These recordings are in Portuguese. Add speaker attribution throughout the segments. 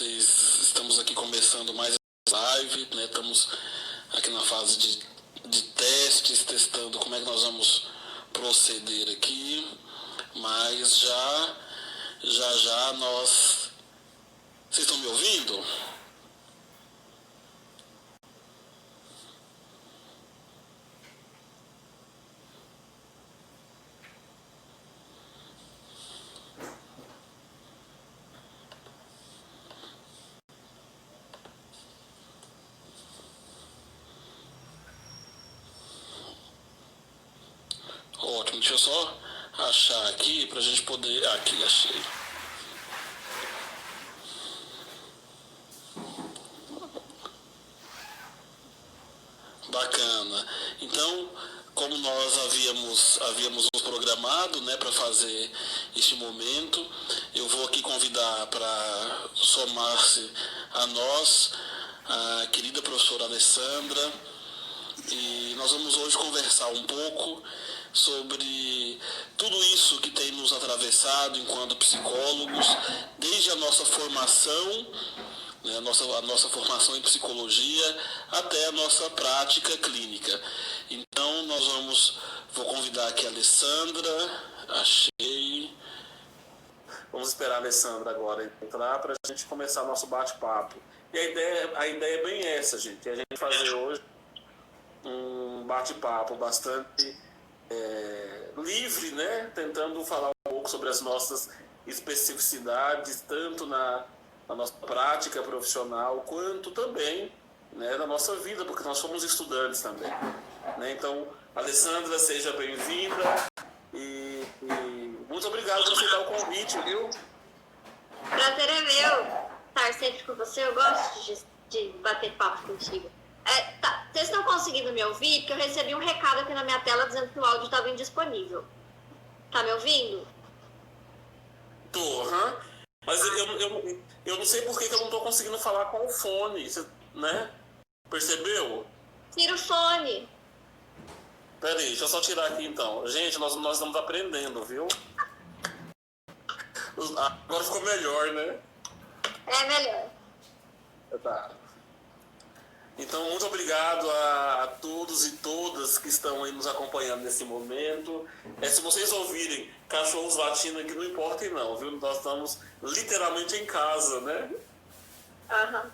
Speaker 1: Estamos aqui começando mais essa live, né? Estamos aqui na fase de testes, testando como é que nós vamos proceder aqui, mas já nós... Vocês estão me ouvindo? Ótimo, deixa eu só achar aqui pra gente poder... Aqui, achei. Bacana. Então, como nós havíamos nos programado, né, para fazer este momento, eu vou aqui convidar para somar-se a nós a querida professora Alessandra, e nós vamos hoje conversar um pouco sobre tudo isso que tem nos atravessado enquanto psicólogos, desde a nossa formação, né, a nossa formação em psicologia até a nossa prática clínica. Então vou convidar aqui a Alessandra, achei. Vamos esperar a Alessandra agora entrar para a gente começar nosso bate-papo. E a ideia é bem essa, gente, é a gente fazer hoje um bate-papo bastante livre, né? Tentando falar um pouco sobre as nossas especificidades, tanto na nossa prática profissional, quanto também, né, na nossa vida, porque nós somos estudantes também, né? Então, Alessandra, seja bem-vinda e muito obrigado por aceitar o convite, viu?
Speaker 2: Prazer é meu estar sempre com você. Eu gosto de bater papo contigo. Tá, vocês estão conseguindo me ouvir? Porque eu recebi um recado aqui na minha tela dizendo que o áudio estava indisponível. Tá me ouvindo?
Speaker 1: Tô, mas eu não sei por que eu não tô conseguindo falar com o fone, você, né? Percebeu?
Speaker 2: Tira o fone.
Speaker 1: Peraí, deixa eu só tirar aqui então. Gente, nós estamos aprendendo, viu? Agora ficou melhor, né?
Speaker 2: É melhor.
Speaker 1: Tá. Então, muito obrigado a todos e todas que estão aí nos acompanhando nesse momento. Se vocês ouvirem cachorros latindo aqui, não importa não, viu? Nós estamos literalmente em casa, né?
Speaker 2: Aham.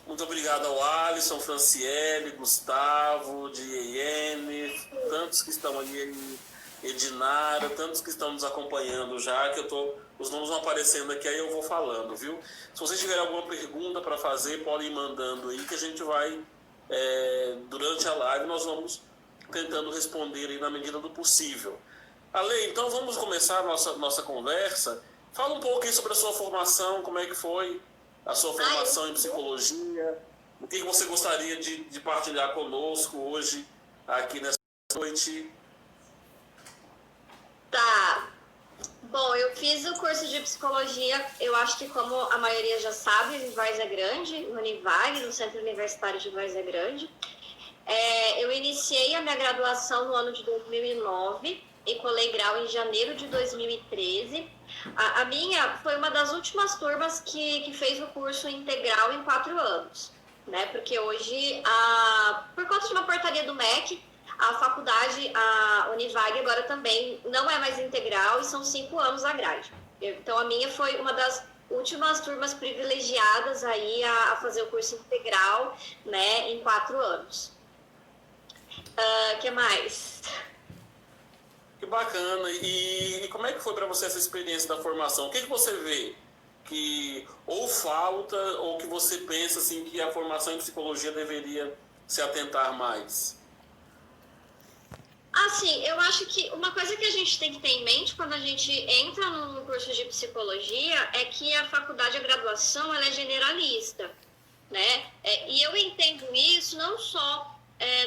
Speaker 1: Muito obrigado ao Alisson, Franciele, Gustavo, Diene, tantos que estão ali, Edinara, tantos que estão nos acompanhando já, que os nomes vão aparecendo aqui, aí eu vou falando, viu? Se vocês tiverem alguma pergunta para fazer, podem ir mandando aí, que a gente vai, durante a live, nós vamos tentando responder aí na medida do possível. Ale, então vamos começar a nossa conversa. Fala um pouco aí sobre a sua formação, como é que foi a sua formação em psicologia, o que você gostaria de partilhar conosco hoje, aqui nessa noite.
Speaker 2: Tá. Bom, eu fiz o curso de psicologia, eu acho que como a maioria já sabe, em Várzea Grande, no Univag, no Centro Universitário de Várzea Grande. Eu iniciei a minha graduação no ano de 2009 e colei grau em janeiro de 2013. A minha foi uma das últimas turmas que fez o curso integral em 4 anos, né? Porque hoje, por conta de uma portaria do MEC, a faculdade, a Univag, agora também não é mais integral e são 5 anos a grade. Então, a minha foi uma das últimas turmas privilegiadas aí a fazer o curso integral, né, em 4 anos. Que mais?
Speaker 1: Que bacana. E como é que foi para você essa experiência da formação? O que você vê que ou falta ou que você pensa assim, que a formação em psicologia deveria se atentar mais?
Speaker 2: Assim, eu acho que uma coisa que a gente tem que ter em mente quando a gente entra no curso de psicologia é que a faculdade, a graduação, ela é generalista, né? E eu entendo isso não só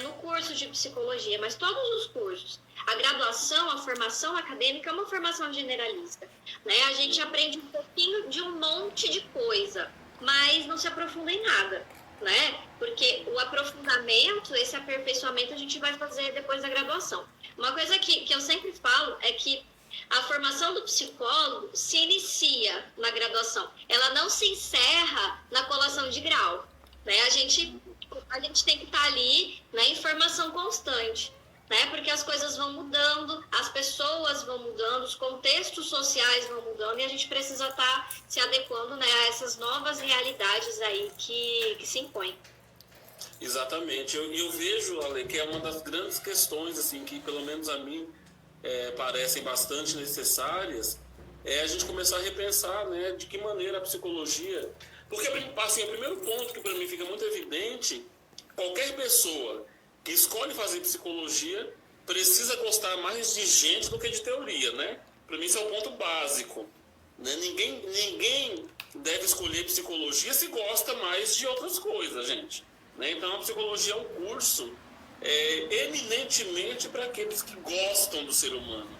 Speaker 2: no curso de psicologia, mas todos os cursos. A graduação, a formação acadêmica é uma formação generalista, né? A gente aprende um pouquinho de um monte de coisa, mas não se aprofunda em nada, né? Porque o aprofundamento, esse aperfeiçoamento a gente vai fazer depois da graduação. Uma coisa que eu sempre falo é que A formação do psicólogo se inicia na graduação. Ela não se encerra na colação de grau, né? A gente tem que estar ali, né, em formação constante, né? Porque as coisas vão mudando, as pessoas vão mudando, os contextos sociais vão mudando e a gente precisa estar se adequando, né, a essas novas realidades aí que se impõem.
Speaker 3: Exatamente. Eu vejo, Ale, que é uma das grandes questões, assim, que pelo menos a mim parecem bastante necessárias, é a gente começar a repensar, né, de que maneira a psicologia... Porque, assim, o primeiro ponto que para mim fica muito evidente, qualquer pessoa que escolhe fazer psicologia precisa gostar mais de gente do que de teoria, né? Para mim, isso é o ponto básico. Né? Ninguém deve escolher psicologia se gosta mais de outras coisas, gente. Né? Então, a psicologia é um curso eminentemente para aqueles que gostam do ser humano.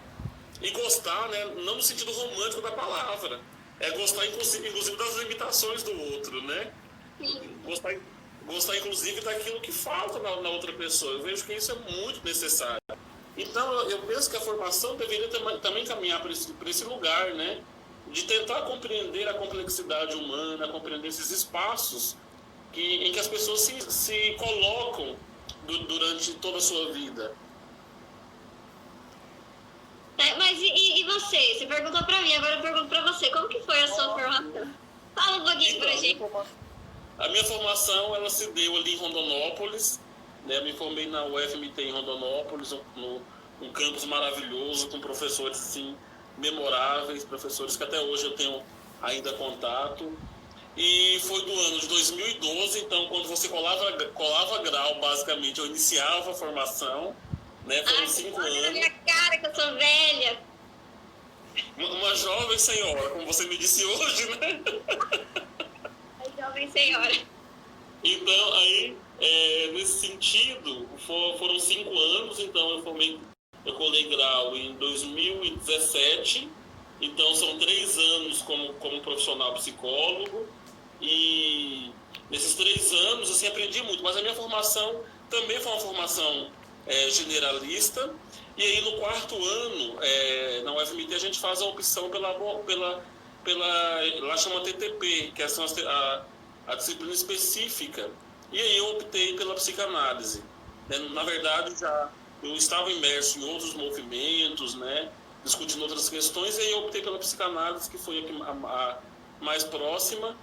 Speaker 3: E gostar, né, não no sentido romântico da palavra, é gostar inclusive das limitações do outro, né? Gostar inclusive daquilo que falta na outra pessoa. Eu vejo que isso é muito necessário. Então, eu penso que a formação deveria também caminhar para esse lugar, né? De tentar compreender a complexidade humana, compreender esses espaços em que as pessoas se colocam durante toda a sua vida.
Speaker 2: Mas e você? Você perguntou para mim, agora eu pergunto para você. Como que foi a sua formação? Fala um pouquinho pra gente.
Speaker 3: A minha formação, ela se deu ali em Rondonópolis, né? Eu me formei na UFMT em Rondonópolis, um campus maravilhoso, com professores assim, memoráveis, professores que até hoje eu tenho ainda contato. E foi do ano de 2012, então quando você colava grau, basicamente, eu iniciava a formação, né? Foram 5 anos.
Speaker 2: Na minha cara que eu sou velha.
Speaker 3: Uma jovem senhora, como você me disse hoje, né?
Speaker 2: A jovem senhora.
Speaker 3: Então, aí, nesse sentido, foram 5 anos, então eu colei grau em 2017, então são 3 anos como profissional psicólogo, e nesses 3 anos, assim, aprendi muito, mas a minha formação também foi uma formação generalista, e aí no 4º ano, na UFMT, a gente faz a opção lá chama TTP, que é a disciplina específica, e aí eu optei pela psicanálise. Na verdade, eu estava imerso em outros movimentos, né, discutindo outras questões, e aí eu optei pela psicanálise, que foi a mais próxima,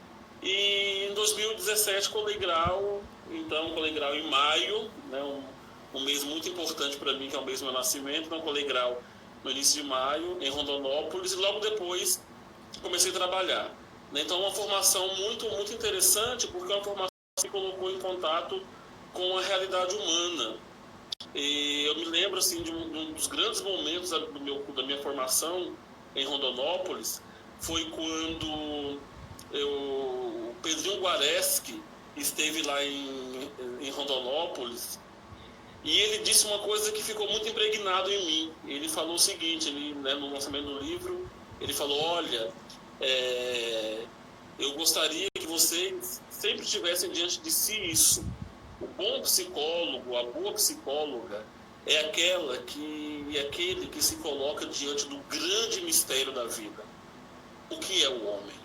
Speaker 3: e em 2017 colei grau em maio, né, um mês muito importante para mim, que é o mês do meu nascimento, então colei grau no início de maio, em Rondonópolis, e logo depois comecei a trabalhar. Então, uma formação muito, muito interessante, porque é uma formação que me colocou em contato com a realidade humana. E eu me lembro assim, de um dos grandes momentos da minha formação em Rondonópolis, foi quando o Pedrinho Guareschi esteve lá em Rondonópolis, e ele disse uma coisa que ficou muito impregnado em mim. Ele falou o seguinte, né, no lançamento do livro, ele falou: olha, eu gostaria que vocês sempre tivessem diante de si isso. O bom psicólogo, a boa psicóloga, é aquele que se coloca diante do grande mistério da vida. O que é o homem?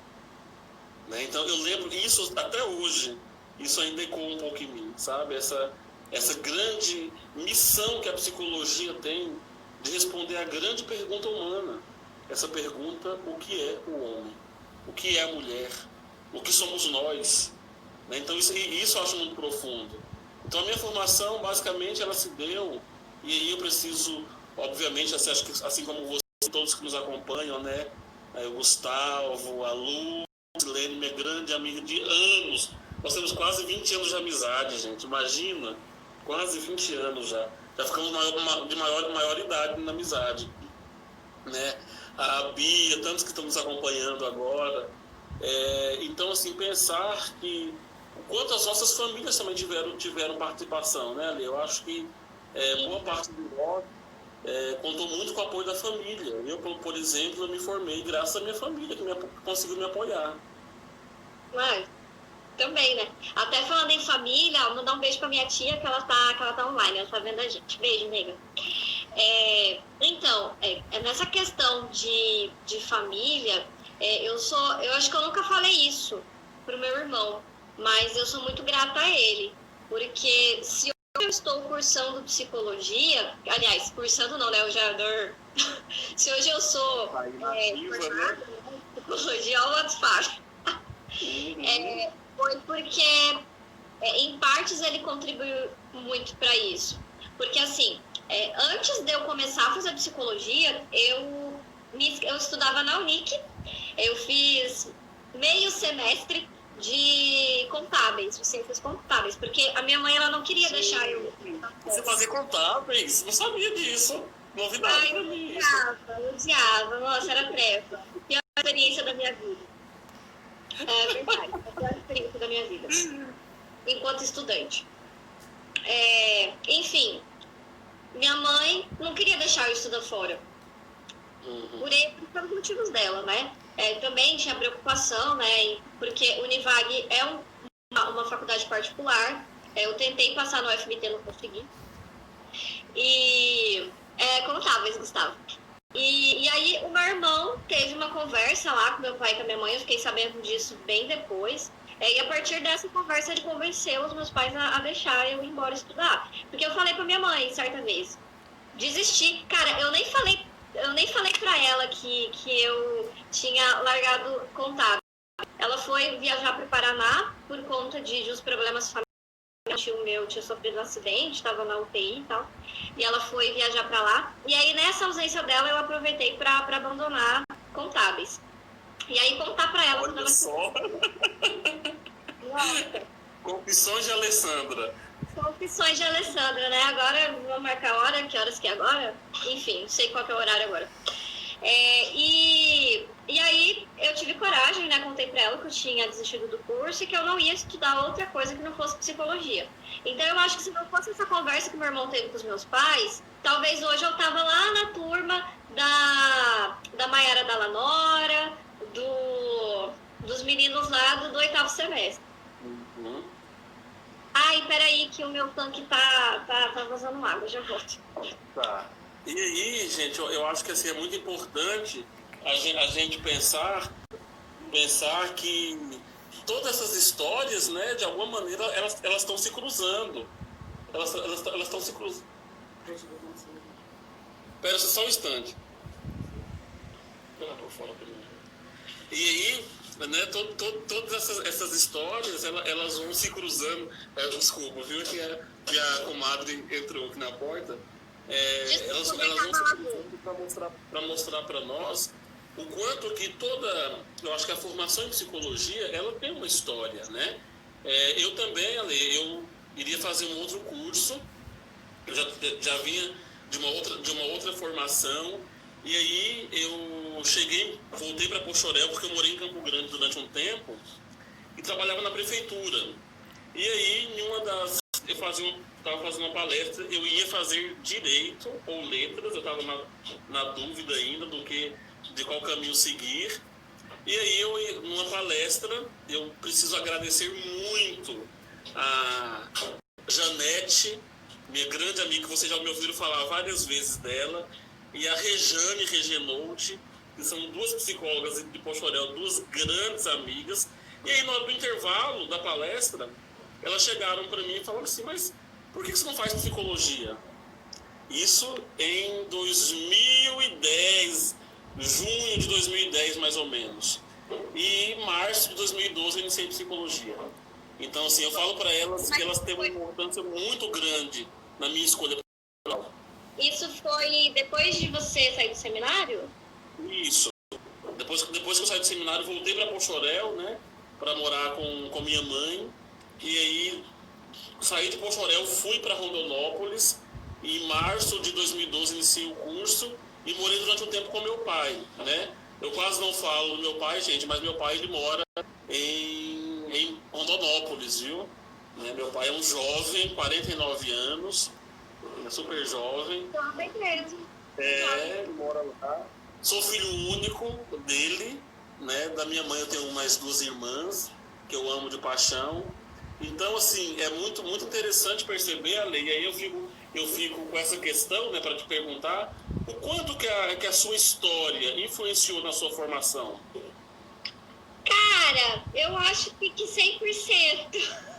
Speaker 3: Né? Então, eu lembro isso até hoje, isso ainda ecoa um pouco em mim, sabe? Essa grande missão que a psicologia tem de responder à grande pergunta humana. Essa pergunta: o que é o homem? O que é a mulher? O que somos nós? Né? Então, isso eu acho muito profundo. Então, a minha formação, basicamente, ela se deu, e aí eu preciso, obviamente, acho que, assim como você, todos que nos acompanham, né? O Gustavo, a Lu, a Silene, minha grande amiga de anos. Nós temos quase 20 anos de amizade, gente. Imagina, quase 20 anos já. Já ficamos de maior idade na amizade. Né? A Bia, tantos que estão nos acompanhando agora. Então, assim, pensar que o quanto as nossas famílias também tiveram participação, né, Ali? Eu acho que boa parte do nós contou muito com o apoio da família. Eu, por exemplo, eu me formei graças à minha família, que conseguiu me apoiar.
Speaker 2: Mas, também, né? Até falando em família, mandar um beijo pra minha tia, que ela tá online, ela tá vendo a gente. Beijo, nega. Nessa questão de família, eu acho que eu nunca falei isso pro meu irmão, mas eu sou muito grata a ele, porque se eu estou cursando psicologia, aliás, cursando não, né, eu já se hoje eu sou formada em psicologia, olha o WhatsApp, foi porque, em partes, ele contribuiu muito para isso, porque assim, antes de eu começar a fazer psicologia, eu estudava na Unic, eu fiz meio semestre de contábeis, de ciências contábeis, porque a minha mãe ela não queria deixar eu...
Speaker 3: Você fazia contábeis? Não sabia disso. Novidade pra mim.
Speaker 2: Eu odiava, nossa, era treva. Pior experiência da minha vida. É verdade, a pior experiência da minha vida. Enquanto estudante. Enfim, minha mãe não queria deixar eu estudar fora. Pelos motivos dela, né? Também tinha preocupação, né? Porque Univag é uma faculdade particular. Eu tentei passar no FMT, não consegui. E contáveis, Gustavo. E aí o meu irmão teve uma conversa lá com meu pai e com a minha mãe. Eu fiquei sabendo disso bem depois. E a partir dessa conversa ele convenceu os meus pais a deixar eu ir embora estudar. Porque eu falei pra minha mãe, certa vez, desistir. Cara, eu nem falei pra ela que eu tinha largado contábil. Ela foi viajar pro Paraná por conta de uns problemas familiares. O tio meu tinha sofrido um acidente, estava na UTI e tal. E ela foi viajar pra lá. E aí, nessa ausência dela, eu aproveitei pra abandonar contábeis. E aí, contar pra ela...
Speaker 3: Olha só! Confissões de Alessandra.
Speaker 2: Confissões de Alessandra, né? Agora, vou marcar a hora. Que horas que é agora? Enfim, não sei qual que é o horário agora. E aí, eu tive coragem, né? Contei pra ela que eu tinha desistido do curso e que eu não ia estudar outra coisa que não fosse psicologia. Então, eu acho que se não fosse essa conversa que meu irmão teve com os meus pais, talvez hoje eu tava lá na turma da Maiara Dallanora, dos meninos lá do 8º semestre. Ai, peraí, que o meu tanque tá vazando água, já volto.
Speaker 3: Tá. E aí, gente, eu acho que assim, é muito importante a gente pensar que todas essas histórias, né, de alguma maneira, elas estão se cruzando. Elas estão se cruzando. Espera só um instante. E aí, né, todas essas histórias, elas vão se cruzando. Desculpa, viu que a comadre entrou aqui na porta. Elas vão se cruzando para mostrar para nós o quanto que eu acho que a formação em psicologia, ela tem uma história, né? Eu também, eu iria fazer um outro curso, eu já vinha de uma outra formação, e aí eu voltei para Pochorel, porque eu morei em Campo Grande durante um tempo, e trabalhava na prefeitura. E aí, eu estava fazendo uma palestra, eu ia fazer direito ou letras, eu estava na dúvida ainda de qual caminho seguir. E aí, numa palestra, eu preciso agradecer muito a Janete, minha grande amiga, que você já me ouviu falar várias vezes dela, e a Rejane Regenoldi, que são duas psicólogas de Pochorel, duas grandes amigas. E aí, na hora do intervalo da palestra, elas chegaram para mim e falaram assim, mas por que você não faz psicologia? Isso em 2010, junho de 2010, mais ou menos. E em março de 2012 eu iniciei psicologia. Então, assim, eu falo para elas que elas têm uma importância muito grande na minha escolha profissional.
Speaker 2: Isso foi depois de você sair do seminário?
Speaker 3: Isso. Depois que eu saí do seminário, voltei para Pochorel, né, para morar com minha mãe. E aí, saí de Pochorel, fui para Rondonópolis. E em março de 2012 iniciei o curso e morei durante um tempo com meu pai, né? Eu quase não falo do meu pai, gente, mas meu pai ele mora em Rondonópolis, viu? Meu pai é um jovem, 49 anos, é super jovem.
Speaker 2: Jovem mesmo.
Speaker 3: Ele mora lá. Sou filho único dele, né? Da minha mãe eu tenho mais duas irmãs, que eu amo de paixão. Então, assim, é muito, muito interessante perceber a lei. E aí eu fico com essa questão, né, para te perguntar, o quanto que a sua história influenciou na sua formação?
Speaker 2: Cara, eu acho que 100%.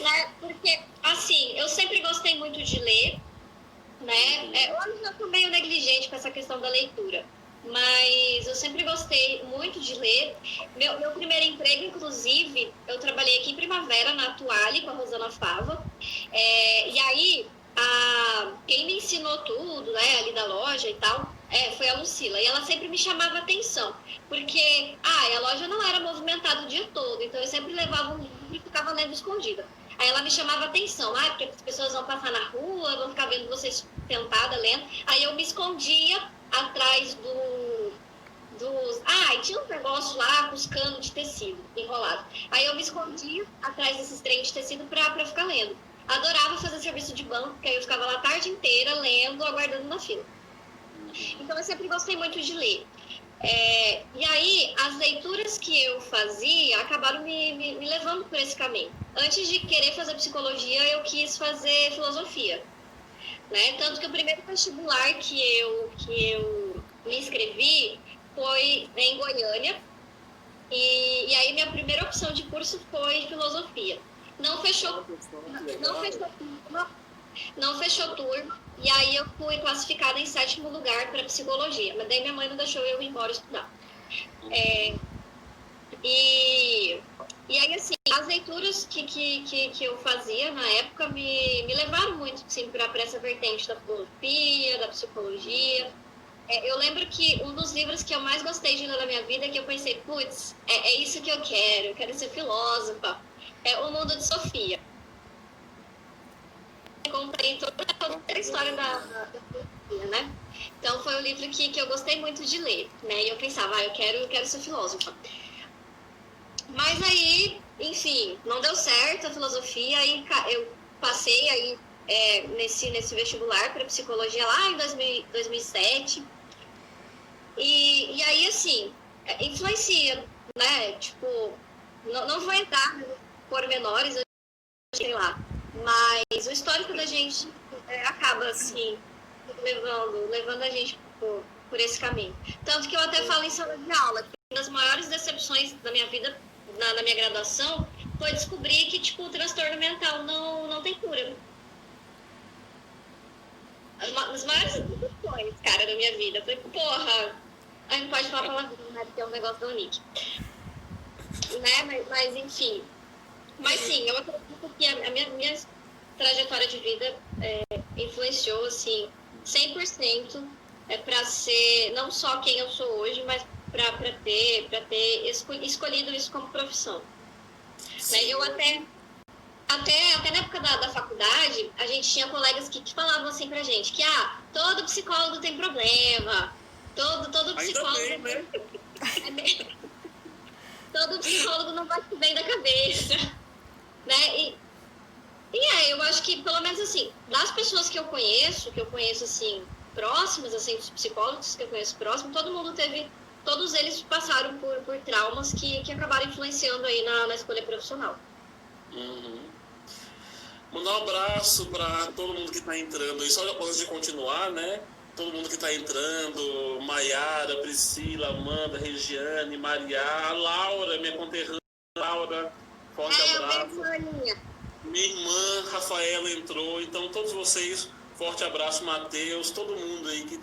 Speaker 2: Né? Porque, assim, eu sempre gostei muito de ler, né? Hoje eu tô meio negligente com essa questão da leitura, mas eu sempre gostei muito de ler. Meu primeiro emprego, inclusive, eu trabalhei aqui em Primavera, na Atuale, com a Rosana Fava. E aí, quem me ensinou tudo, né, ali da loja e tal, foi a Lucila. E ela sempre me chamava atenção, porque a loja não era movimentada o dia todo, então eu sempre levava um livro e ficava lendo escondida. Aí ela me chamava atenção, porque as pessoas vão passar na rua, vão ficar vendo vocês sentada lendo. Aí eu me escondia atrás dos... e tinha um negócio lá com os canos de tecido enrolado. Aí eu me escondia atrás desses trem de tecido pra ficar lendo. Adorava fazer serviço de banco, porque aí eu ficava lá a tarde inteira lendo, aguardando na fila. Então eu sempre gostei muito de ler. E aí, as leituras que eu fazia acabaram me levando por esse caminho. Antes de querer fazer psicologia, eu quis fazer filosofia, né? Tanto que o primeiro vestibular que eu me inscrevi foi em Goiânia. E aí, minha primeira opção de curso foi filosofia. Não fechou turma. E aí eu fui classificada em 7º lugar para psicologia. Mas daí minha mãe não deixou eu ir embora estudar. E aí, assim, as leituras que eu fazia na época me levaram muito, assim, para essa vertente da filosofia, da psicologia. Eu lembro que um dos livros que eu mais gostei de ler na minha vida, que eu pensei, putz, é isso que eu quero ser filósofa, é O Mundo de Sofia. Eu comprei toda a história da filosofia, né? Então foi um livro que eu gostei muito de ler, né? E eu pensava, eu quero ser filósofa. Mas aí, enfim, não deu certo a filosofia, aí eu passei aí nesse vestibular para psicologia lá em 2007. E aí, assim, influencia, né? Tipo, não vou entrar nos pormenores, sei lá, mas o histórico da gente acaba, assim, levando a gente por esse caminho. Tanto que eu até falo em sala de aula, que uma das maiores decepções da minha vida, na minha graduação, foi descobrir que, tipo, o transtorno mental não tem cura. As maiores decepções, cara, da minha vida. Foi, porra, a gente pode falar palavrão, né, porque é um negócio da Unic. Né, mas enfim. Mas sim, eu acredito que a minha trajetória de vida influenciou, assim, 100% para ser não só quem eu sou hoje, mas para ter escolhido isso como profissão. Né? Eu até na época da faculdade, a gente tinha colegas que falavam assim pra gente, que todo psicólogo tem problema, todo psicólogo...
Speaker 3: Ainda bem, né?
Speaker 2: Todo psicólogo não vai bem da cabeça, né? Eu acho que, pelo menos assim, das pessoas que eu conheço assim, próximas, assim, dos psicólogos que eu conheço próximo, todos eles passaram por traumas que acabaram influenciando aí na escolha profissional.
Speaker 3: Mandar um abraço para todo mundo que está entrando. E só antes de continuar, né? Todo mundo que está entrando, Maiara, Priscila, Amanda, Regiane, Maria, a Laura, minha conterrânea, Laura, forte abraço. Minha irmã, Rafaela, entrou. Então, todos vocês, forte abraço, Matheus, todo mundo aí que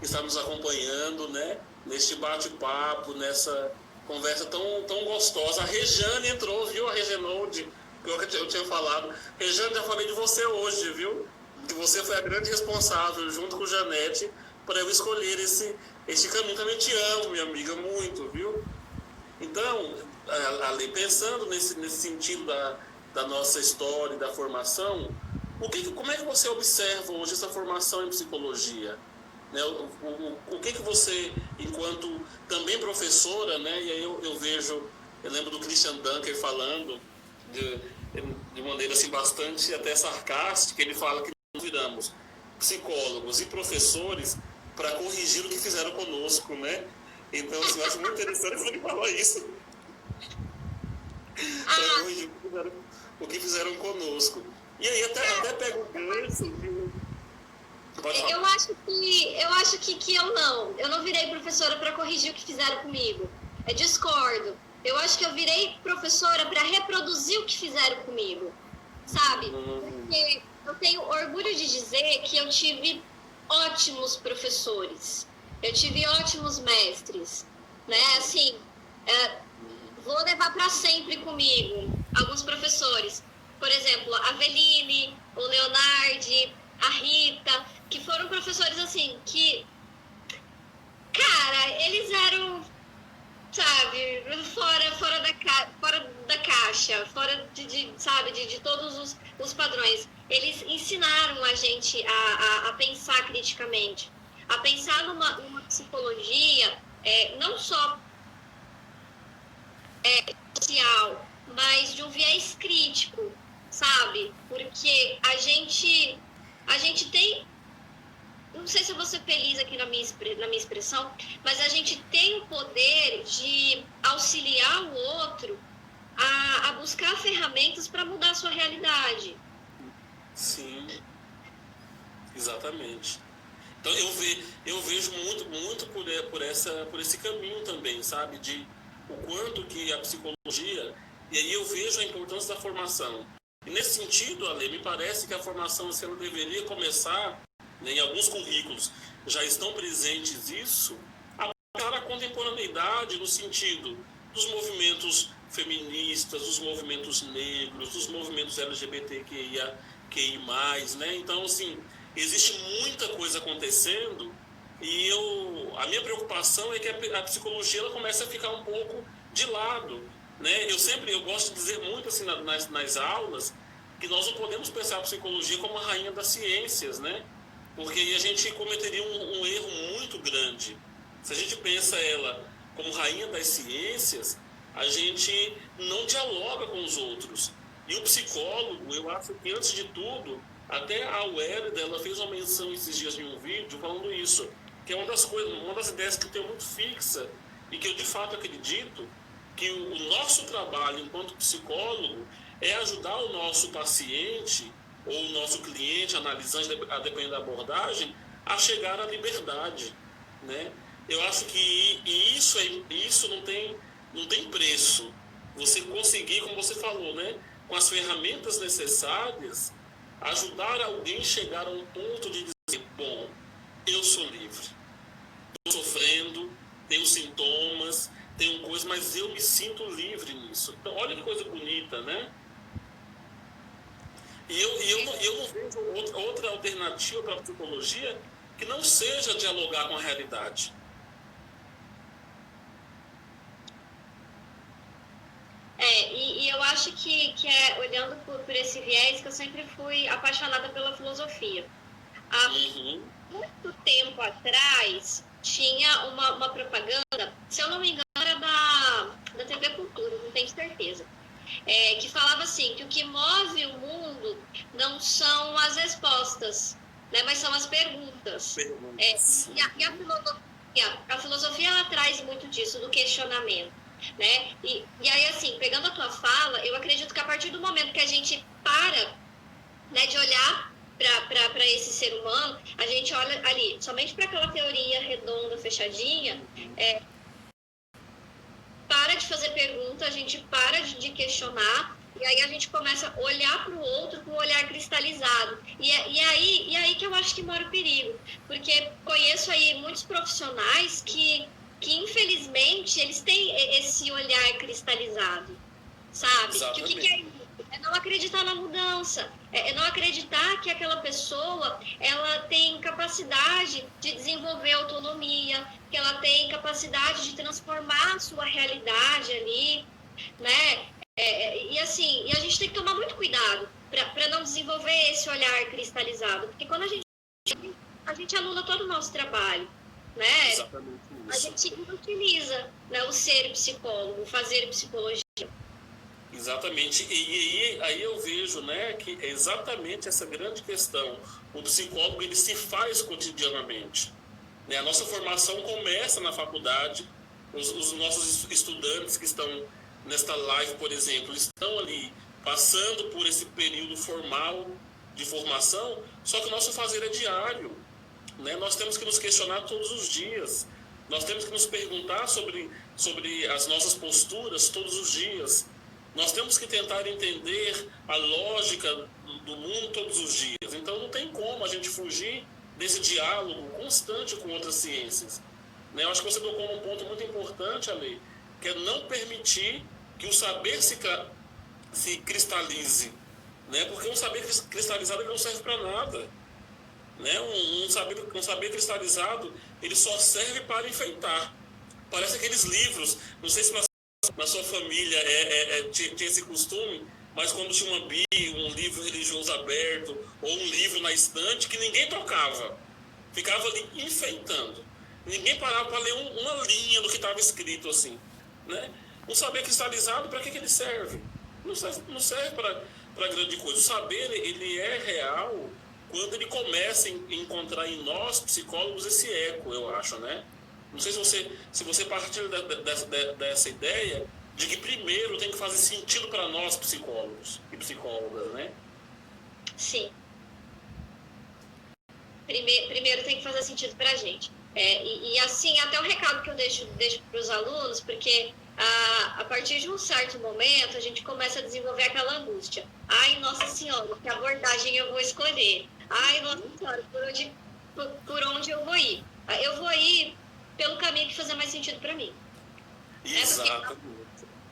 Speaker 3: está nos acompanhando, né? Neste bate-papo, nessa conversa tão gostosa. A Regiane entrou, viu? A Regenolde, que eu tinha falado. Regiane, já falei de você hoje, viu? Que você foi a grande responsável, junto com Janete, para eu escolher esse caminho. Também te amo, minha amiga, muito, viu? Então, Ali, pensando nesse sentido da nossa história e da formação, como é que você observa hoje essa formação em psicologia? Né? O que você, enquanto também professora, né? E aí eu lembro do Christian Dunker falando de maneira assim, bastante até sarcástica, ele fala que nós viramos psicólogos e professores para corrigir o que fizeram conosco, né? Então, assim, eu acho muito interessante ele falar isso. Para corrigir o que fizeram conosco. E aí até pega o gancho.
Speaker 2: Eu acho que eu não virei professora para corrigir o que fizeram comigo. Eu discordo. Eu acho que eu virei professora para reproduzir o que fizeram comigo, sabe? Porque eu tenho orgulho de dizer que eu tive ótimos professores, eu tive ótimos mestres, né? Assim, vou levar para sempre comigo alguns professores. Por exemplo, a Aveline, o Leonardo, a Rita, que foram professores assim, que, cara, eles eram, sabe, fora da caixa, fora sabe, de todos os padrões. Eles ensinaram a gente a pensar criticamente, a pensar numa psicologia, não só social, mas de um viés crítico, sabe? Porque a gente tem, não sei se eu vou ser feliz aqui na minha expressão, mas a gente tem o poder de auxiliar o outro a buscar ferramentas para mudar a sua realidade.
Speaker 3: Sim, exatamente. Então eu vejo muito por esse caminho também, sabe? De o quanto que a psicologia, e aí eu vejo a importância da formação. E nesse sentido, Ale, me parece que a formação assim, ela deveria começar, né, em alguns currículos já estão presentes isso, a contemporaneidade no sentido dos movimentos feministas, dos movimentos negros, dos movimentos LGBTQIA, né? Então, assim, existe muita coisa acontecendo e a minha preocupação é que a psicologia ela comece a ficar um pouco de lado, né? Eu gosto de dizer muito assim nas aulas que nós não podemos pensar a psicologia como a rainha das ciências, né? Porque aí a gente cometeria um erro muito grande. Se a gente pensa ela como rainha das ciências, a gente não dialoga com os outros. E o psicólogo, eu acho que antes de tudo, até a Wélida, ela fez uma menção esses dias em um vídeo falando isso, que é uma das ideias que eu tenho muito fixa e que eu de fato acredito que o nosso trabalho enquanto psicólogo é ajudar o nosso paciente ou o nosso cliente, analisante, a depender da abordagem, a chegar à liberdade, né? Eu acho que isso não tem preço. Você conseguir, como você falou, né, com as ferramentas necessárias, ajudar alguém a chegar a um ponto de dizer, bom, eu sou livre, estou sofrendo, tenho sintomas, tenho coisas, mas eu me sinto livre nisso. Então, olha que coisa bonita, né? E eu não vejo outra alternativa para a psicologia que não seja dialogar com a realidade.
Speaker 2: E eu acho que é olhando por esse viés que eu sempre fui apaixonada pela filosofia. Há muito tempo atrás tinha uma propaganda, se eu não me engano era da TV Cultura, não tenho certeza, que falava assim, que o que move o mundo não são as respostas, né, mas são as perguntas. E a filosofia ela traz muito disso, do questionamento. Né? E aí, assim, pegando a tua fala, eu acredito que a partir do momento que a gente para, né, de olhar para esse ser humano, a gente olha ali somente para aquela teoria redonda, fechadinha, para de fazer pergunta, a gente para de questionar, e aí a gente começa a olhar para o outro com um olhar cristalizado. E aí que eu acho que mora o perigo, porque conheço aí muitos profissionais que infelizmente eles têm esse olhar cristalizado, sabe? Que o que é isso? É não acreditar na mudança, é não acreditar que aquela pessoa ela tem capacidade de desenvolver autonomia, que ela tem capacidade de transformar a sua realidade ali, né? E assim, e a gente tem que tomar muito cuidado para não desenvolver esse olhar cristalizado, porque quando a gente anula todo o nosso trabalho, né?
Speaker 3: Exatamente isso.
Speaker 2: A gente utiliza, né, o ser psicólogo, o fazer psicologia.
Speaker 3: Exatamente. E aí eu vejo, né, que é exatamente essa grande questão. O psicólogo ele se faz cotidianamente. Né? A nossa formação começa na faculdade. Os nossos estudantes que estão nesta live, por exemplo, estão ali passando por esse período formal de formação, só que o nosso fazer é diário, né? Nós temos que nos questionar todos os dias, nós temos que nos perguntar sobre as nossas posturas todos os dias, nós temos que tentar entender a lógica do mundo todos os dias. Então não tem como a gente fugir desse diálogo constante com outras ciências, né? Eu acho que você tocou um ponto muito importante, Ale, que é não permitir que o saber se cristalize, né? Porque um saber cristalizado não serve para nada, né? Um saber cristalizado, ele só serve para enfeitar. Parece aqueles livros, não sei se na sua família tinha esse costume, mas quando tinha uma Bíblia, um livro religioso aberto, ou um livro na estante, que ninguém tocava, ficava ali enfeitando. Ninguém parava para ler uma linha do que estava escrito assim, né? Um saber cristalizado, para que ele serve? Não serve para grande coisa. O saber, ele é real quando ele começa a encontrar em nós, psicólogos, esse eco, eu acho, né? Não sei se você partilha dessa ideia de que primeiro tem que fazer sentido para nós, psicólogos e psicólogas, né?
Speaker 2: Sim. Primeiro tem que fazer sentido para a gente. E assim, até o recado que eu deixo para os alunos, porque a partir de um certo momento a gente começa a desenvolver aquela angústia. Ai, Nossa Senhora, que abordagem eu vou escolher? Ai, Nossa Senhora, por onde eu vou ir? Eu vou ir pelo caminho que fazer mais sentido para mim.
Speaker 3: Exato.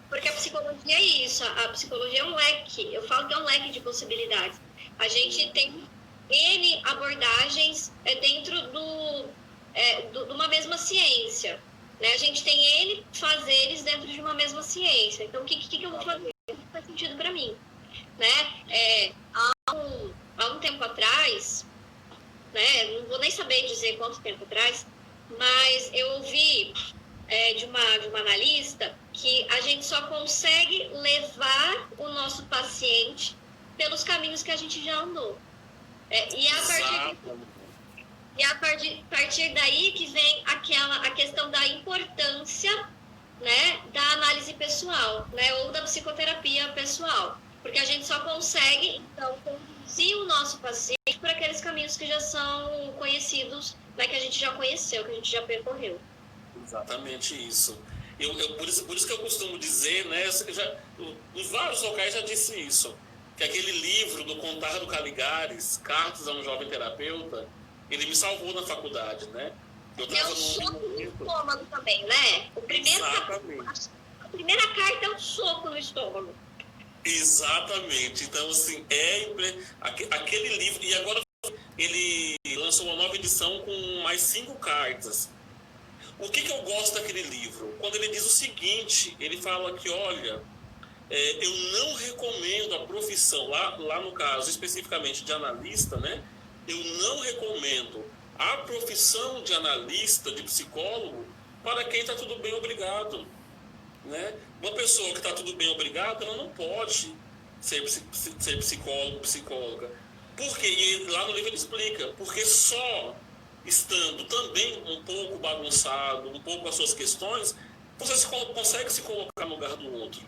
Speaker 2: Porque a psicologia é isso, a psicologia é um leque, eu falo que é um leque de possibilidades. A gente tem N abordagens dentro de uma mesma ciência, né? A gente tem N fazeres dentro de uma mesma ciência. Então, o que eu vou fazer? O que faz sentido para mim? Né? Há um tempo atrás, né? Não vou nem saber dizer quanto tempo atrás, mas eu ouvi de uma analista que a gente só consegue levar o nosso paciente pelos caminhos que a gente já andou. E a partir daí que vem a questão da importância, né, da análise pessoal, né, ou da psicoterapia pessoal. Porque a gente só consegue, então, conduzir o nosso paciente por aqueles caminhos que já são conhecidos, né, que a gente já conheceu, que a gente já percorreu.
Speaker 3: Exatamente isso. Por isso que eu costumo dizer, né, em vários locais já disse isso, que aquele livro do Contar do Caligares, Cartas a um Jovem Terapeuta, ele me salvou na faculdade, né? Eu
Speaker 2: tava soco no estômago também, né? A primeira carta é um soco no estômago.
Speaker 3: Exatamente. Então, assim, aquele livro... E agora ele lançou uma nova edição com mais 5 cartas. O que eu gosto daquele livro? Quando ele diz o seguinte, ele fala que, olha, eu não recomendo a profissão, lá no caso especificamente de analista, né? Eu não recomendo a profissão de analista, de psicólogo, para quem está tudo bem, obrigado, né? Uma pessoa que está tudo bem, obrigado, ela não pode ser psicólogo, psicóloga. Por quê? E lá no livro ele explica, porque só estando também um pouco bagunçado, um pouco com as suas questões, você consegue se colocar no lugar do outro.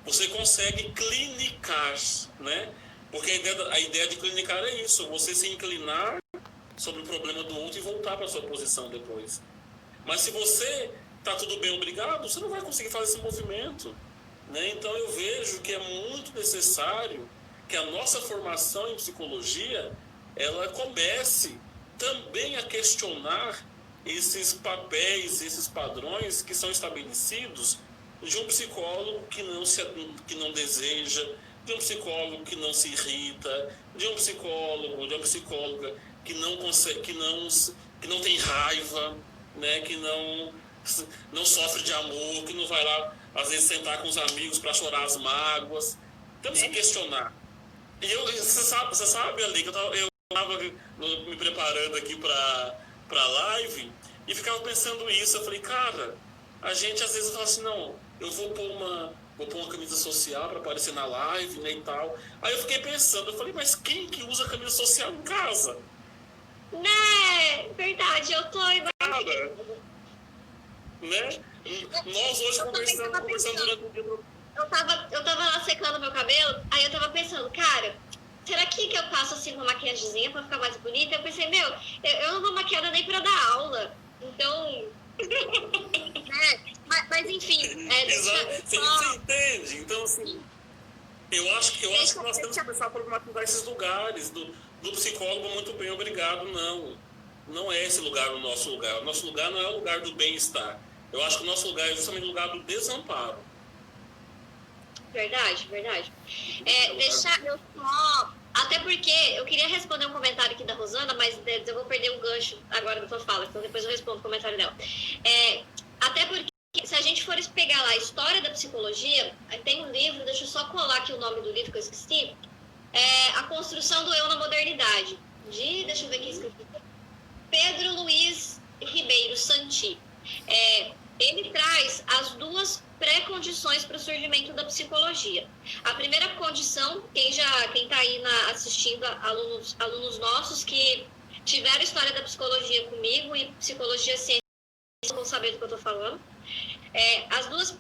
Speaker 3: Você consegue clinicar, né? Porque a ideia de clinicar é isso, você se inclinar sobre o problema do outro e voltar para a sua posição depois. Mas se você está tudo bem, obrigado, você não vai conseguir fazer esse movimento, né? Então eu vejo que é muito necessário que a nossa formação em psicologia, ela comece também a questionar esses papéis, esses padrões que são estabelecidos de um psicólogo que não deseja, de um psicólogo que não se irrita, de um psicólogo, de uma psicóloga que não consegue, que não tem raiva, né, que não sofre de amor, que não vai lá às vezes sentar com os amigos para chorar as mágoas. Temos que questionar. E você sabe, Ali, que eu estava me preparando aqui para a live e ficava pensando isso. Eu falei, cara, a gente às vezes fala assim, não, eu vou pôr uma camisa social para aparecer na live, né, e tal. Aí eu fiquei pensando, eu falei, mas quem que usa camisa social em casa?
Speaker 2: Né, verdade, eu tô
Speaker 3: imaginando. Né? Nós hoje conversando durante o dia.
Speaker 2: eu tava lá secando meu cabelo, aí eu tava pensando, cara, será que eu passo assim uma maquiagemzinha pra ficar mais bonita? Eu pensei, eu não vou maquiada nem pra dar aula. Então, mas enfim,
Speaker 3: Você entende? Então, assim, eu acho que nós temos que começar a problematizar esses lugares do psicólogo muito bem, obrigado, não. Não é esse lugar o nosso lugar. O nosso lugar não é o lugar do bem-estar. Eu acho que o nosso lugar é justamente o lugar do desamparo.
Speaker 2: Verdade. Deixar eu só... Até porque eu queria responder um comentário aqui da Rosana, mas eu vou perder o gancho agora da tua fala, então depois eu respondo o comentário dela. Até porque, se a gente for pegar lá a história da psicologia, tem um livro, deixa eu só colar aqui o nome do livro que eu esqueci, A Construção do Eu na Modernidade, deixa eu ver aqui escrito, Pedro Luiz Ribeiro Santi. Ele traz as duas pré-condições para o surgimento da psicologia. A primeira condição, quem está aí assistindo, alunos nossos que tiveram história da psicologia comigo e psicologia ciência, vão saber do que eu estou falando. As duas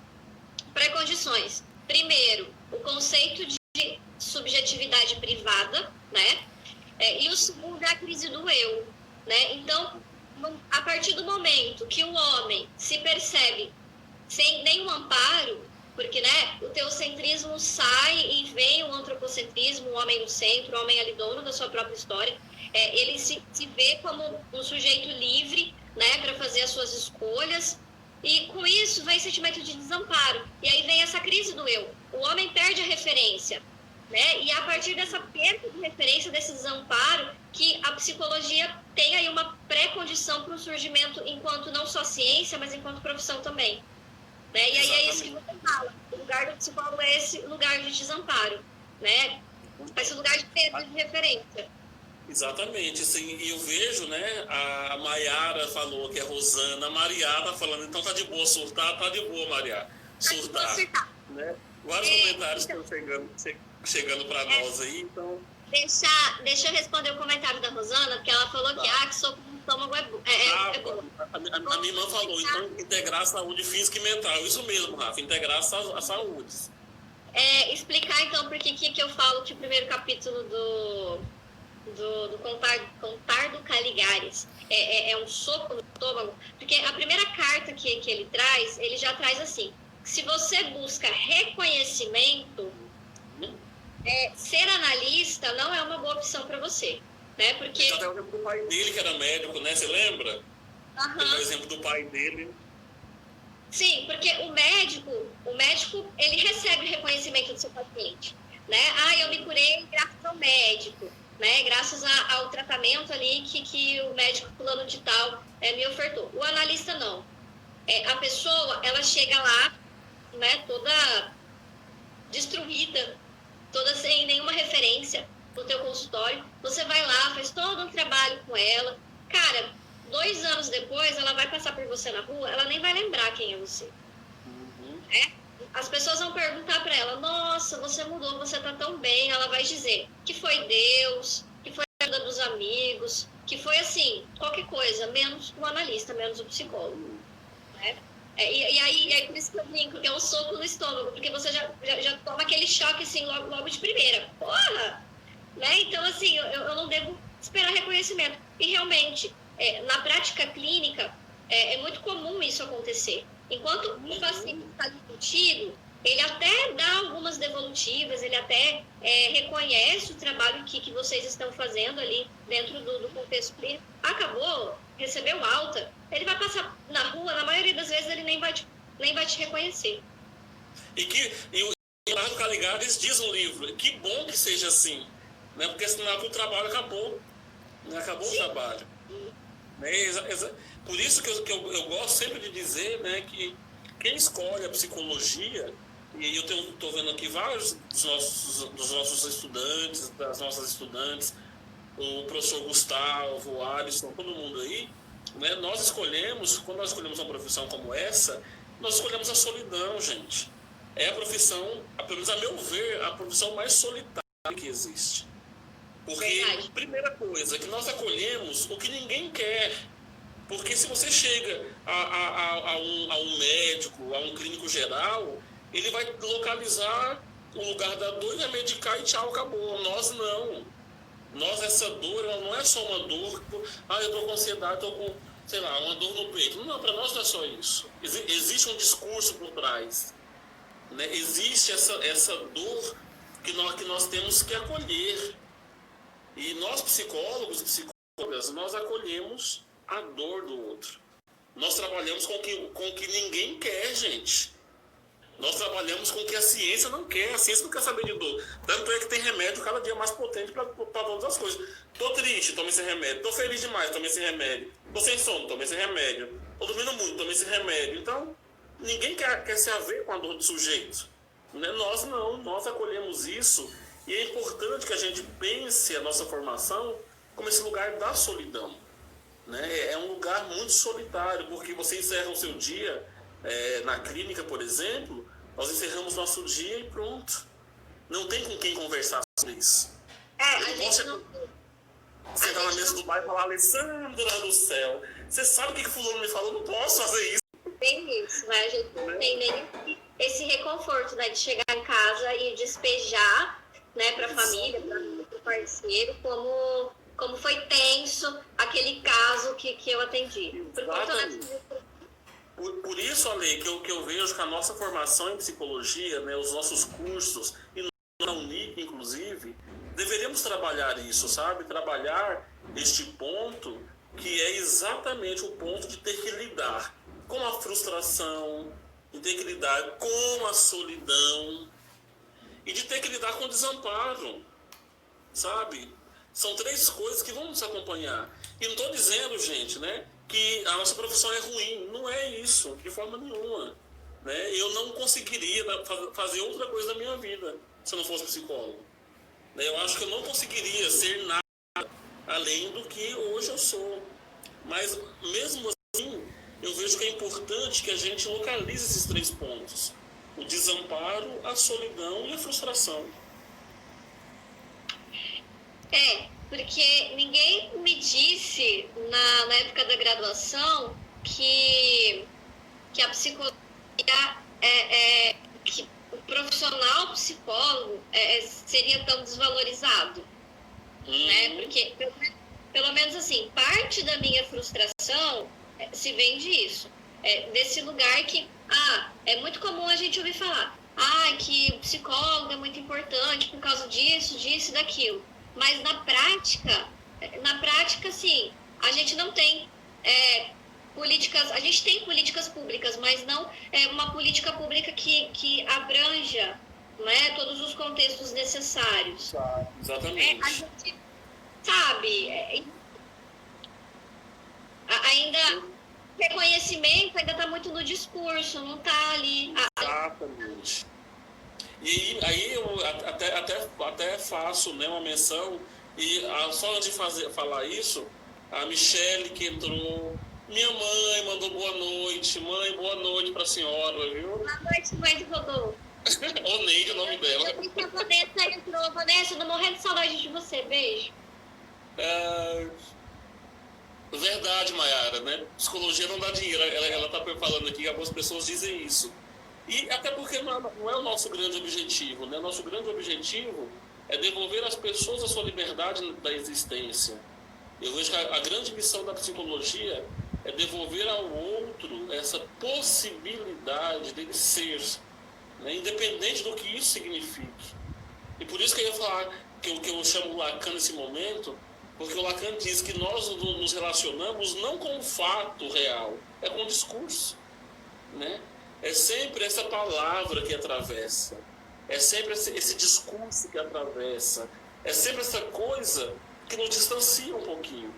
Speaker 2: pré-condições. Primeiro, o conceito de subjetividade privada, né? E o segundo é a crise do eu, né? Então, a partir do momento que o homem se percebe sem nenhum amparo, porque, né, o teocentrismo sai e vem o antropocentrismo, o homem no centro, o homem ali dono da sua própria história, ele se vê como um sujeito livre, né, para fazer as suas escolhas, e com isso vem sentimento de desamparo, e aí vem essa crise do eu. O homem perde a referência, né, e a partir dessa perda de referência, desse desamparo, que a psicologia tem aí uma pré-condição para o surgimento enquanto não só ciência, mas enquanto profissão também. Né? E aí é isso que você fala. O lugar do psicólogo é esse lugar de desamparo, né? Esse lugar de perda de referência.
Speaker 3: Exatamente. Assim, e eu vejo, né, a Maiara falou que é Rosana, a Maria tá falando, então tá de boa surtar, tá de boa, Maria. Surtar. Né? Vários comentários estão chegando para nós aí, então...
Speaker 2: Deixa eu responder o comentário da Rosana, porque ela falou que soco no estômago é bom.
Speaker 3: A minha irmã falou, então, integrar a saúde física e mental. Isso mesmo, Rafa, integrar a saúde.
Speaker 2: Explicar, então, por que eu falo que o primeiro capítulo do Contar do Caligares é um soco no estômago, porque a primeira carta que ele traz, ele já traz assim, se você busca reconhecimento, ser analista não é uma boa opção para você, né? Porque...
Speaker 3: Até o exemplo do pai dele, que era médico, né? Você lembra? Tem o exemplo do pai dele.
Speaker 2: Sim, porque o médico, ele recebe o reconhecimento do seu paciente, né? Eu me curei graças ao médico, né? Graças ao tratamento ali que o médico fulano de tal me ofertou. O analista não. A pessoa, ela chega lá, né? Toda destruída, toda sem nenhuma referência no teu consultório, você vai lá, faz todo um trabalho com ela, cara, 2 anos depois ela vai passar por você na rua, ela nem vai lembrar quem é você. As pessoas vão perguntar para ela, nossa, você mudou, você tá tão bem, ela vai dizer que foi Deus, que foi a ajuda dos amigos, que foi assim, qualquer coisa, menos o analista, menos o psicólogo, né? E aí por isso que eu brinco, que é um soco no estômago, porque você já toma aquele choque assim logo de primeira. Porra! Né? Então, assim, eu não devo esperar reconhecimento. E realmente, na prática clínica, é muito comum isso acontecer. Enquanto o paciente está ali contigo, ele até dá algumas devolutivas, ele até reconhece o trabalho que vocês estão fazendo ali dentro do contexto clínico. Acabou, recebeu alta, ele vai passar na rua, na maioria das vezes ele nem vai te reconhecer.
Speaker 3: E o Leonardo Caligares diz no livro, que bom que seja assim, né? Porque senão o trabalho acabou, né? Acabou. Sim. O trabalho. Né? Por isso que eu gosto sempre de dizer, né, que quem escolhe a psicologia, e eu estou vendo aqui vários dos nossos estudantes, das nossas estudantes, o professor Gustavo, o Alisson, todo mundo aí, né, quando nós escolhemos uma profissão como essa, nós escolhemos a solidão, gente. É a profissão, pelo menos a meu ver, a profissão mais solitária que existe. Porque, primeira coisa, que nós acolhemos o que ninguém quer. Porque se você chega a um médico, a um clínico geral, ele vai localizar o lugar da dor e vai medicar e tchau, acabou. Nós não. Nós, essa dor, ela não é só uma dor, eu tô com ansiedade, tô com, sei lá, uma dor no peito. Não, para nós não é só isso. Existe um discurso por trás, né? Existe essa dor que nós temos que acolher. E nós, psicólogos, psicólogas, nós acolhemos a dor do outro. Nós trabalhamos com o que ninguém quer, gente. Nós trabalhamos com o que a ciência não quer. A ciência não quer saber de dor. Tanto é que tem remédio cada dia mais potente para todas as coisas. Tô triste, tome esse remédio. Tô feliz demais, tome esse remédio. Tô sem sono, tome esse remédio. Tô dormindo muito, tome esse remédio. Então, ninguém quer se haver com a dor do sujeito. Né? Nós não, nós acolhemos isso. E é importante que a gente pense a nossa formação como esse lugar da solidão. Né? É um lugar muito solitário, porque você encerra o seu dia, na clínica, por exemplo, nós encerramos nosso dia e pronto. Não tem com quem conversar sobre isso.
Speaker 2: A gente não...
Speaker 3: Você tá na mesa do bar e fala, Alessandra do céu, você sabe o que fulano me falou? Não posso fazer isso.
Speaker 2: Tem isso, né? A gente não tem nem esse reconforto, né? De chegar em casa e despejar, né, para a família, para o parceiro, como foi tenso aquele caso que eu atendi.
Speaker 3: Por isso, Ale, que eu vejo que a nossa formação em psicologia, né, os nossos cursos, e na Unic, inclusive, deveríamos trabalhar isso, sabe? Trabalhar este ponto que é exatamente o ponto de ter que lidar com a frustração, de ter que lidar com a solidão e de ter que lidar com o desamparo, sabe? São 3 coisas que vão nos acompanhar. E não estou dizendo, gente, né, que a nossa profissão é ruim. Não é isso, de forma nenhuma. Né? Eu não conseguiria fazer outra coisa na minha vida se eu não fosse psicólogo. Né? Eu acho que eu não conseguiria ser nada além do que hoje eu sou. Mas, mesmo assim, eu vejo que é importante que a gente localize esses 3 pontos. O desamparo, a solidão e a frustração.
Speaker 2: Porque ninguém me disse na época da graduação que a psicologia que o profissional psicólogo seria tão desvalorizado, né? Porque pelo menos assim, parte da minha frustração se vem disso, desse lugar que é muito comum a gente ouvir falar, que o psicólogo é muito importante por causa disso e daquilo. Mas na prática, sim, a gente não tem políticas, a gente tem políticas públicas, mas não uma política pública que abranja, né, todos os contextos necessários.
Speaker 3: Exatamente.
Speaker 2: A gente sabe, ainda reconhecimento ainda está muito no discurso, não está ali.
Speaker 3: Exatamente. E aí eu até faço, né, uma menção, e só antes de falar isso, a Michele que entrou, minha mãe mandou boa noite, mãe, boa noite para a senhora, viu?
Speaker 2: Boa noite, mãe de Rodolfo.
Speaker 3: Oneide é o nome dela.
Speaker 2: Eu vi que a Vanessa entrou. Vanessa, eu tô morrendo de saudade de você, beijo.
Speaker 3: Verdade, Mayara, né? Psicologia não dá dinheiro, ela tá falando aqui, algumas pessoas dizem isso. E até porque não é o nosso grande objetivo, né? Nosso grande objetivo é devolver às pessoas a sua liberdade da existência. Eu vejo que a grande missão da psicologia é devolver ao outro essa possibilidade dele ser, né? Independente do que isso signifique. E por isso que eu ia falar que eu chamo Lacan nesse momento, porque o Lacan diz que nós nos relacionamos não com o fato real, é com o discurso, né? É sempre essa palavra que atravessa, é sempre esse discurso que atravessa, é sempre essa coisa que nos distancia um pouquinho,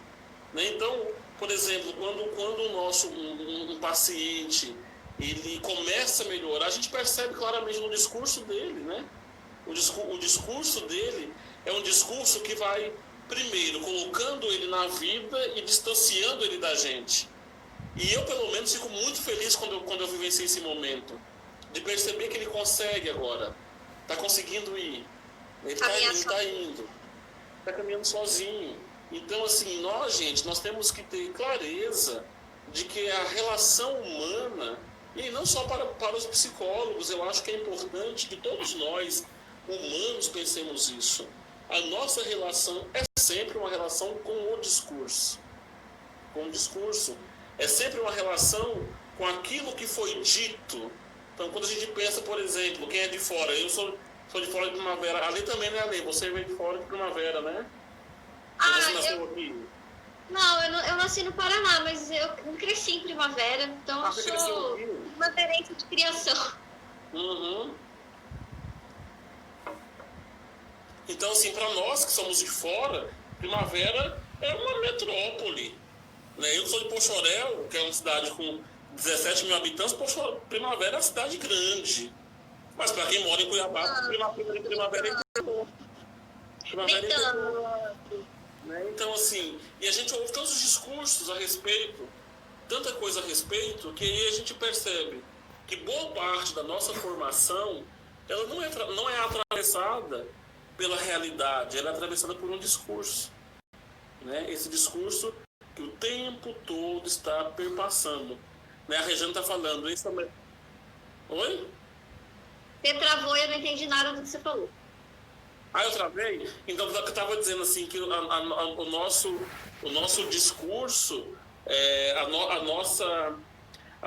Speaker 3: né? Então, por exemplo, quando um paciente ele começa a melhorar, a gente percebe claramente no discurso dele, né? O discurso dele é um discurso que vai, primeiro, colocando ele na vida e distanciando ele da gente. E eu, pelo menos, fico muito feliz quando eu vivenciei esse momento, de perceber que ele consegue agora, está conseguindo ir, ele está indo, está caminhando sozinho. Então, assim, nós temos que ter clareza de que a relação humana E não só para os psicólogos, eu acho que é importante que todos nós, humanos, pensemos isso. A nossa relação é sempre uma relação com o discurso. Com o discurso. É sempre uma relação com aquilo que foi dito. Então, quando a gente pensa, por exemplo, quem é de fora, eu sou de fora de Primavera, ali também, né, Ale? Você vem de fora de Primavera, né? Você nasceu aqui?
Speaker 2: Não, eu nasci no Paraná, mas eu cresci em Primavera, então eu sou primaveraense de criação.
Speaker 3: Uhum. Então, assim, para nós que somos de fora, Primavera é uma metrópole. Né? Eu sou de Poxoréu, que é uma cidade com 17 mil habitantes, Primavera é uma cidade grande. Mas para quem mora em Cuiabá, Primavera é interior. Primavera é interior. Né? Então, assim, e a gente ouve tantos discursos a respeito, tanta coisa a respeito, que aí a gente percebe que boa parte da nossa formação, ela não é atravessada pela realidade, ela é atravessada por um discurso. Né? Esse discurso que o tempo todo está perpassando. Né? A Regiane está falando isso também. Oi?
Speaker 2: Você travou e eu não entendi nada do que você falou.
Speaker 3: Ah, eu travei? Então eu estava dizendo assim que o nosso discurso, a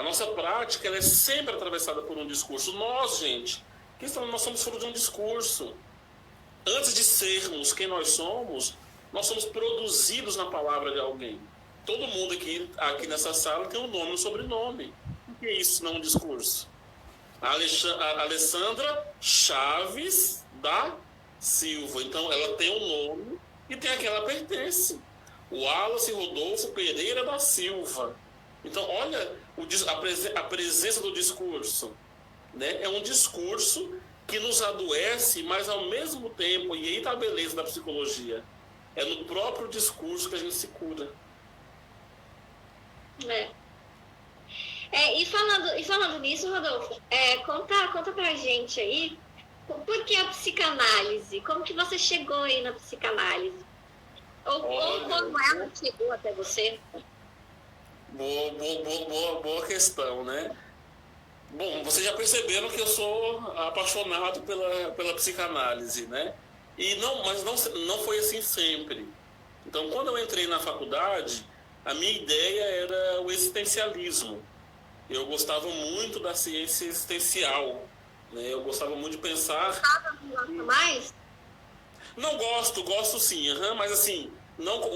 Speaker 3: nossa prática, ela é sempre atravessada por um discurso. Nós, gente, nós somos fruto de um discurso. Antes de sermos quem nós somos produzidos na palavra de alguém. Todo mundo aqui nessa sala tem um nome e um sobrenome. O que é isso, não um discurso? A Alessandra Chaves da Silva. Então, ela tem um nome e tem a que ela pertence. O Wallace Rodolfo Pereira da Silva. Então, olha a presença do discurso. Né? É um discurso que nos adoece, mas ao mesmo tempo, e aí está a beleza da psicologia, é no próprio discurso que a gente se cura.
Speaker 2: E falando nisso, Rodolfo, conta pra gente aí, por que a psicanálise? Como que você chegou aí na psicanálise? Ou como ela chegou até você?
Speaker 3: Boa questão, né? Bom, vocês já perceberam que eu sou apaixonado pela psicanálise, né? Mas não foi assim sempre. Então, quando eu entrei na faculdade, a minha ideia era o existencialismo. Eu gostava muito da ciência existencial, né? Eu gostava muito de pensar...
Speaker 2: mais?
Speaker 3: Não gosto sim, mas assim,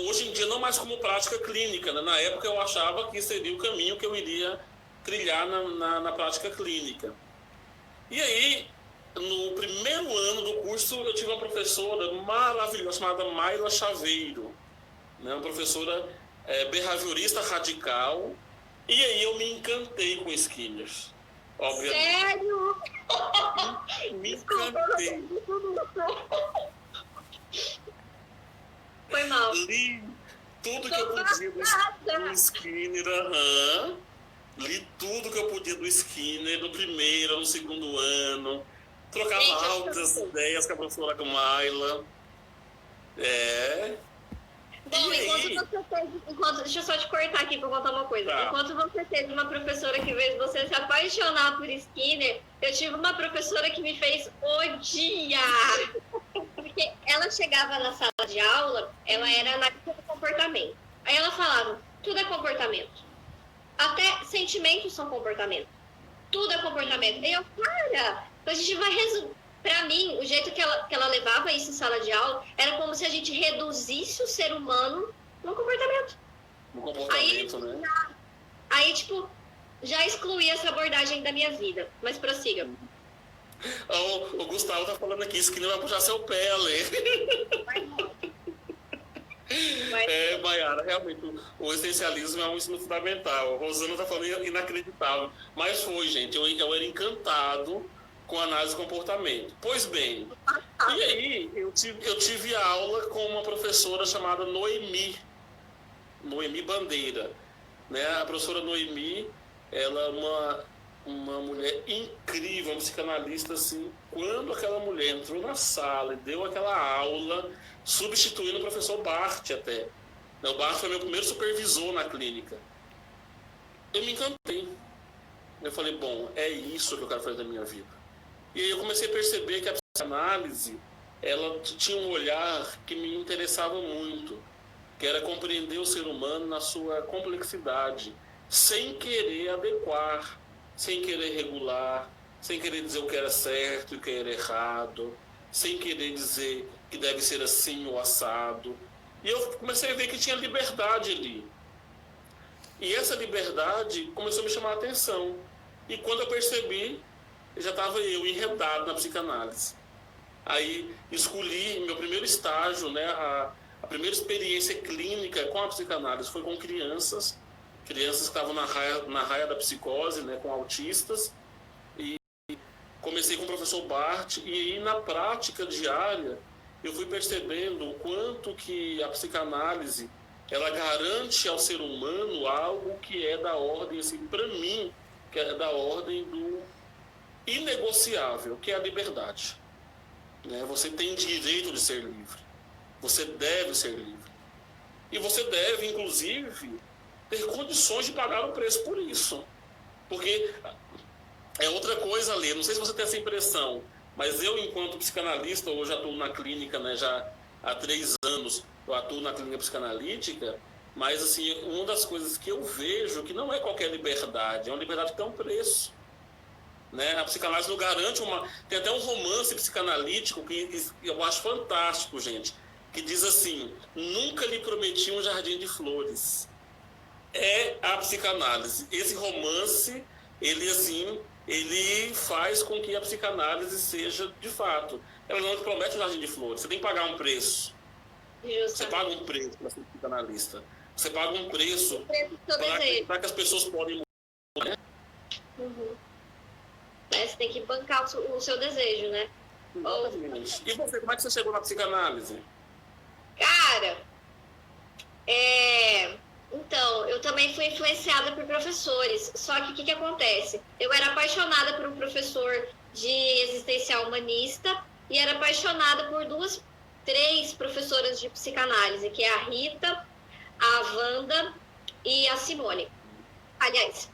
Speaker 3: hoje em dia não mais como prática clínica, né? Na época eu achava que seria o caminho que eu iria trilhar na prática clínica. E aí, no primeiro ano do curso, eu tive uma professora maravilhosa chamada Mayla Chaveiro, né? Uma professora behaviorista radical, e aí eu me encantei com Skinner. Obviamente.
Speaker 2: Sério?
Speaker 3: Me encantei.
Speaker 2: Foi mal.
Speaker 3: Li tudo que eu podia do Skinner, Li tudo que eu podia do Skinner no primeiro, no segundo ano. Trocava altas ideias com a professora Mayla.
Speaker 2: Bom, deixa eu só te cortar aqui para contar uma coisa. Tá. Enquanto você teve uma professora que fez você se apaixonar por Skinner, eu tive uma professora que me fez odiar. Porque ela chegava na sala de aula, ela era analista do comportamento. Aí ela falava, tudo é comportamento. Até sentimentos são comportamento. Tudo é comportamento. E eu, cara, a gente vai resumir. Pra mim, o jeito que ela levava isso em sala de aula era como se a gente reduzisse o ser humano no comportamento.
Speaker 3: No comportamento, né?
Speaker 2: Aí, tipo, já excluí essa abordagem da minha vida. Mas prossiga.
Speaker 3: O Gustavo tá falando aqui, isso que não vai puxar seu pé, Ale. Mayara, realmente, o essencialismo é um ensino fundamental. A Rosana tá falando inacreditável. Mas foi, gente, eu era encantado com análise de comportamento. Pois bem, e aí eu tive aula com uma professora chamada Noemi Bandeira. Né? A professora Noemi, ela é uma mulher incrível, uma psicanalista, assim. Quando aquela mulher entrou na sala e deu aquela aula, substituindo o professor Bart até. O Bart foi meu primeiro supervisor na clínica. Eu me encantei. Eu falei, bom, é isso que eu quero fazer da minha vida. E aí eu comecei a perceber que a psicanálise, ela tinha um olhar que me interessava muito, que era compreender o ser humano na sua complexidade, sem querer adequar, sem querer regular, sem querer dizer o que era certo e o que era errado, sem querer dizer que deve ser assim ou assado. E eu comecei a ver que tinha liberdade ali. E essa liberdade começou a me chamar a atenção. E quando eu percebi, já estava eu enredado na psicanálise. Aí escolhi meu primeiro estágio, né, a primeira experiência clínica com a psicanálise foi com crianças que estavam na raia da psicose, né, com autistas. E comecei com o professor Bart, e aí na prática diária eu fui percebendo o quanto que a psicanálise ela garante ao ser humano algo que é da ordem, assim, para mim, que é da ordem do inegociável, que é a liberdade. Né? Você tem direito de ser livre. Você deve ser livre. E você deve, inclusive, ter condições de pagar o preço por isso. Porque é outra coisa, Lê. Não sei se você tem essa impressão, mas eu, enquanto psicanalista, hoje atuo na clínica, né, já há 3 anos, eu atuo na clínica psicanalítica, mas assim, uma das coisas que eu vejo que não é qualquer liberdade, é uma liberdade que tem um preço. Né? A psicanálise não garante uma... Tem até um romance psicanalítico que eu acho fantástico, gente, que diz assim, nunca lhe prometi um jardim de flores. É a psicanálise. Esse romance, ele assim, ele faz com que a psicanálise seja, de fato, ela não te promete um jardim de flores, você tem que pagar um preço. Você paga um preço para ser psicanalista. Você paga um preço para que as pessoas podem mudar, né?
Speaker 2: Uhum. Você tem que bancar o seu desejo, né?
Speaker 3: E você, como é que você chegou na psicanálise?
Speaker 2: Cara, então, eu também fui influenciada por professores. Só que o que acontece? Eu era apaixonada por um professor de existencial humanista e era apaixonada por 3 professoras de psicanálise, que é a Rita, a Wanda e a Simone. Aliás,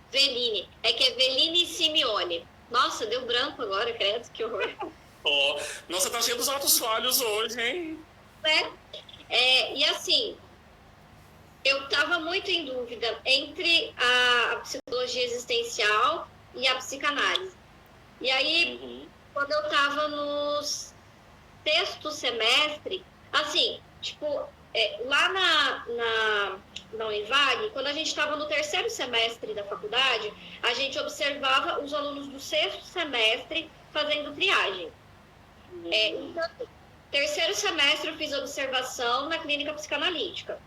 Speaker 2: Veline. É que é Veline e Simeone. Nossa, deu branco agora, credo, que horror.
Speaker 3: Oh, nossa, tá cheio dos atos falhos hoje, hein?
Speaker 2: E assim, eu estava muito em dúvida entre a psicologia existencial e a psicanálise. E aí, quando eu estava no 6º semestre, assim, tipo, lá na Univag, quando a gente estava no 3º semestre da faculdade, a gente observava os alunos do 6º semestre fazendo triagem. Então, 3º semestre eu fiz observação na clínica psicanalítica.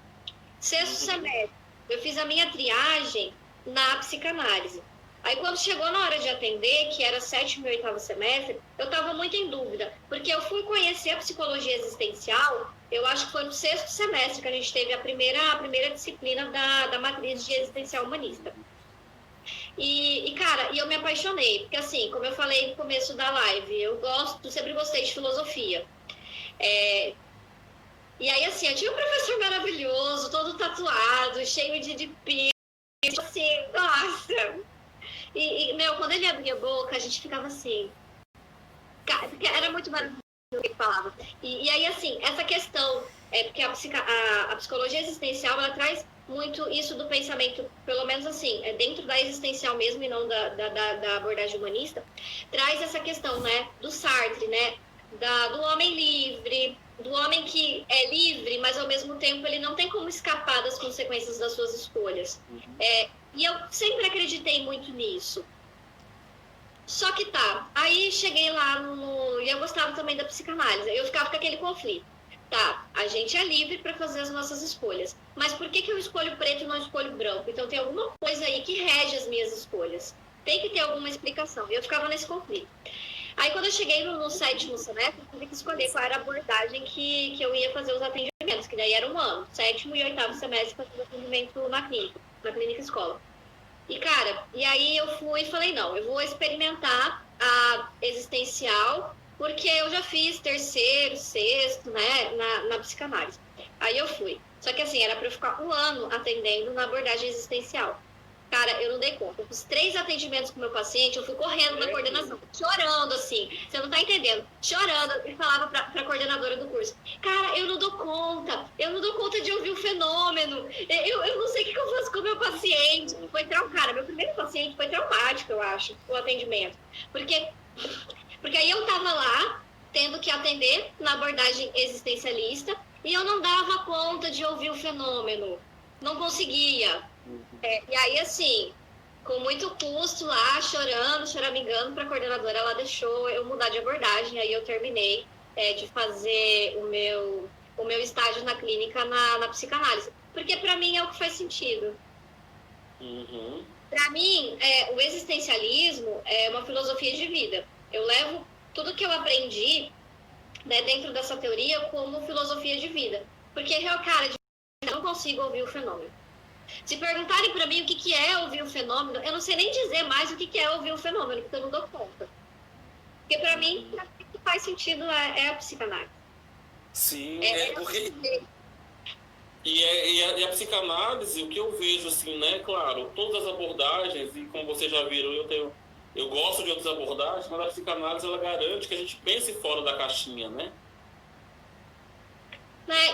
Speaker 2: 6º semestre eu fiz a minha triagem na psicanálise. Aí quando chegou na hora de atender, que era 7º e 8º semestre, eu estava muito em dúvida, porque eu fui conhecer a psicologia existencial, eu acho que foi no 6º semestre que a gente teve a primeira disciplina da matriz de existencial humanista. E cara, eu me apaixonei, porque assim, como eu falei no começo da live, eu sempre gostei de filosofia. E aí assim, eu tinha um professor maravilhoso, todo tatuado, cheio de pinto, assim, nossa... E, quando ele abria a boca, a gente ficava assim... Porque era muito maravilhoso o que ele falava. E aí, assim, essa questão... porque a psicologia existencial, ela traz muito isso do pensamento, pelo menos assim, dentro da existencial mesmo e não da abordagem humanista, traz essa questão, né, do Sartre, né, do homem livre, do homem que é livre, mas ao mesmo tempo ele não tem como escapar das consequências das suas escolhas. E eu sempre acreditei muito nisso. Só que aí cheguei lá e eu gostava também da psicanálise. Eu ficava com aquele conflito. A gente é livre para fazer as nossas escolhas. Mas por que eu escolho preto e não escolho branco? Então tem alguma coisa aí que rege as minhas escolhas. Tem que ter alguma explicação. E eu ficava nesse conflito. Aí quando eu cheguei no 7º semestre, eu tive que escolher qual era a abordagem que eu ia fazer os atendimentos, que daí era 1 ano. 7º e 8º semestre para fazer atendimento na clínica escola. E cara, e aí eu fui e falei, não, eu vou experimentar a existencial, porque eu já fiz 3º, 6º, né, na psicanálise. Aí eu fui. Só que assim, era para eu ficar 1 ano atendendo na abordagem existencial. Cara, eu não dei conta. Eu fiz 3 atendimentos com o meu paciente, eu fui correndo na coordenação, chorando, assim. Você não tá entendendo? Chorando, e falava pra coordenadora do curso. Cara, eu não dou conta de ouvir o fenômeno. Eu não sei o que eu faço com o meu paciente. Cara, meu primeiro paciente foi traumático, eu acho, o atendimento. Porque aí eu tava lá, tendo que atender na abordagem existencialista, e eu não dava conta de ouvir o fenômeno. Não conseguia. E aí, assim, com muito custo lá, choramingando para a coordenadora, ela deixou eu mudar de abordagem. Aí eu terminei de fazer o meu estágio na clínica na psicanálise. Porque para mim é o que faz sentido.
Speaker 3: Uhum.
Speaker 2: Para mim, o existencialismo é uma filosofia de vida. Eu levo tudo que eu aprendi, né, dentro dessa teoria como filosofia de vida. Porque, cara, eu não consigo ouvir o fenômeno. Se perguntarem para mim o que é ouvir o fenômeno, eu não sei nem dizer mais o que é ouvir o fenômeno, porque eu não dou conta. Porque para mim, o que faz sentido é a psicanálise.
Speaker 3: Sim, porque... E a psicanálise, o que eu vejo, assim, né, claro, todas as abordagens, e como vocês já viram, eu gosto de outras abordagens, mas a psicanálise, ela garante que a gente pense fora da caixinha, né?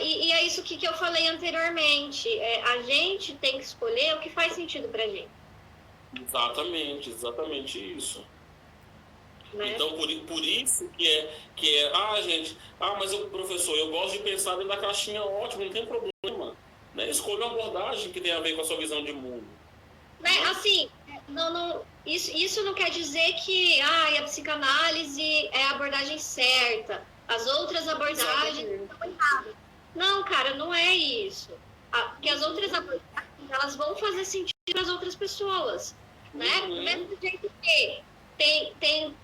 Speaker 2: E é isso que eu falei anteriormente. A gente tem que escolher o que faz sentido pra gente.
Speaker 3: Exatamente isso.
Speaker 2: Né?
Speaker 3: Então, por isso gente, mas professor, eu gosto de pensar dentro da caixinha, ótimo, não tem problema. Né? Escolha uma abordagem que tem a ver com a sua visão de mundo.
Speaker 2: Né? Assim, isso não quer dizer que a psicanálise é a abordagem certa, as outras abordagens estão erradas. Não, cara, não é isso. Porque as outras abordagens, elas vão fazer sentido para as outras pessoas. Né? Do mesmo jeito que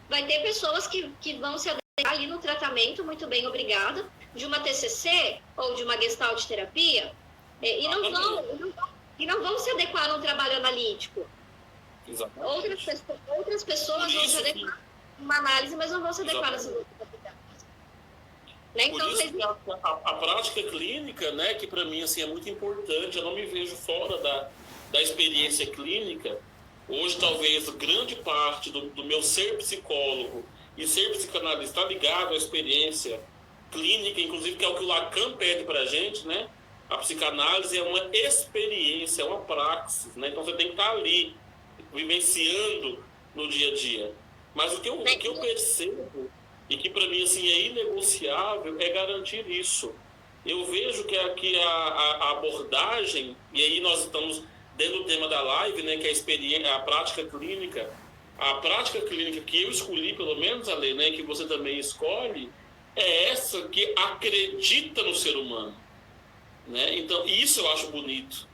Speaker 2: vai ter pessoas que vão se adequar ali no tratamento, muito bem, obrigada, de uma TCC ou de uma Gestalt terapia, e não vão se adequar no trabalho analítico.
Speaker 3: Exatamente.
Speaker 2: Outras pessoas vão se adequar numa análise, mas não vão se adequar nessa outra. Né?
Speaker 3: Por
Speaker 2: Então,
Speaker 3: isso que a prática clínica, né, que para mim assim, é muito importante, eu não me vejo fora da experiência clínica. Hoje, talvez, grande parte do meu ser psicólogo e ser psicanalista está ligado à experiência clínica, inclusive, que é o que o Lacan pede para a gente, né? A psicanálise é uma experiência, é uma praxis, né? Então, você tem que estar ali, vivenciando no dia a dia. Mas o que eu percebo, e que para mim assim, é inegociável, é garantir isso. Eu vejo que a abordagem, e aí nós estamos dentro do tema da live, né, que é a experiência, a prática clínica que eu escolhi, pelo menos, Ale, né, que você também escolhe, é essa que acredita no ser humano. Né? Então, isso eu acho bonito.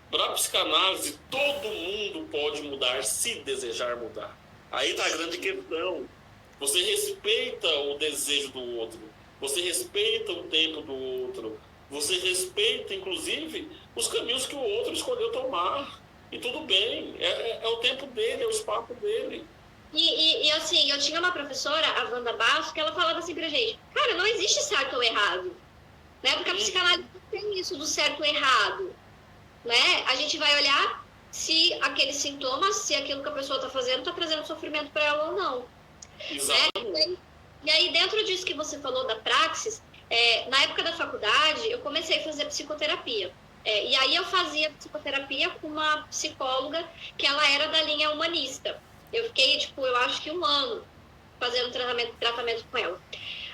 Speaker 3: Para a psicanálise, todo mundo pode mudar se desejar mudar. Aí está a grande questão. Você respeita o desejo do outro, você respeita o tempo do outro, você respeita, inclusive, os caminhos que o outro escolheu tomar. E tudo bem, é o tempo dele, é o espaço dele.
Speaker 2: E assim, eu tinha uma professora, a Wanda Bastos, que ela falava assim pra gente, cara, não existe certo ou errado. Né? Porque a psicanálise não tem isso do certo ou errado. Né? A gente vai olhar se aqueles sintomas, se aquilo que a pessoa está fazendo está trazendo sofrimento para ela ou não. Né? E aí, dentro disso que você falou da praxis, na época da faculdade, eu comecei a fazer psicoterapia. E aí eu fazia psicoterapia com uma psicóloga que ela era da linha humanista. Eu fiquei, eu acho que 1 ano fazendo tratamento com ela.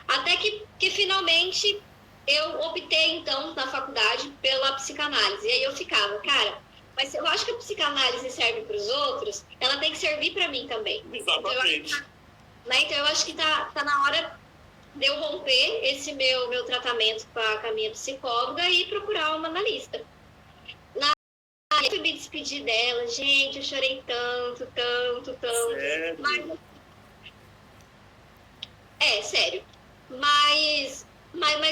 Speaker 2: Até que finalmente eu optei, então, na faculdade pela psicanálise. E aí eu ficava, cara, mas eu acho que a psicanálise serve para os outros, ela tem que servir para mim também.
Speaker 3: Exatamente.
Speaker 2: Então eu acho que tá na hora de eu romper esse meu tratamento com a minha psicóloga e procurar uma analista. Eu fui me despedir dela, gente, eu chorei tanto.
Speaker 3: Sério?
Speaker 2: Sério. Mas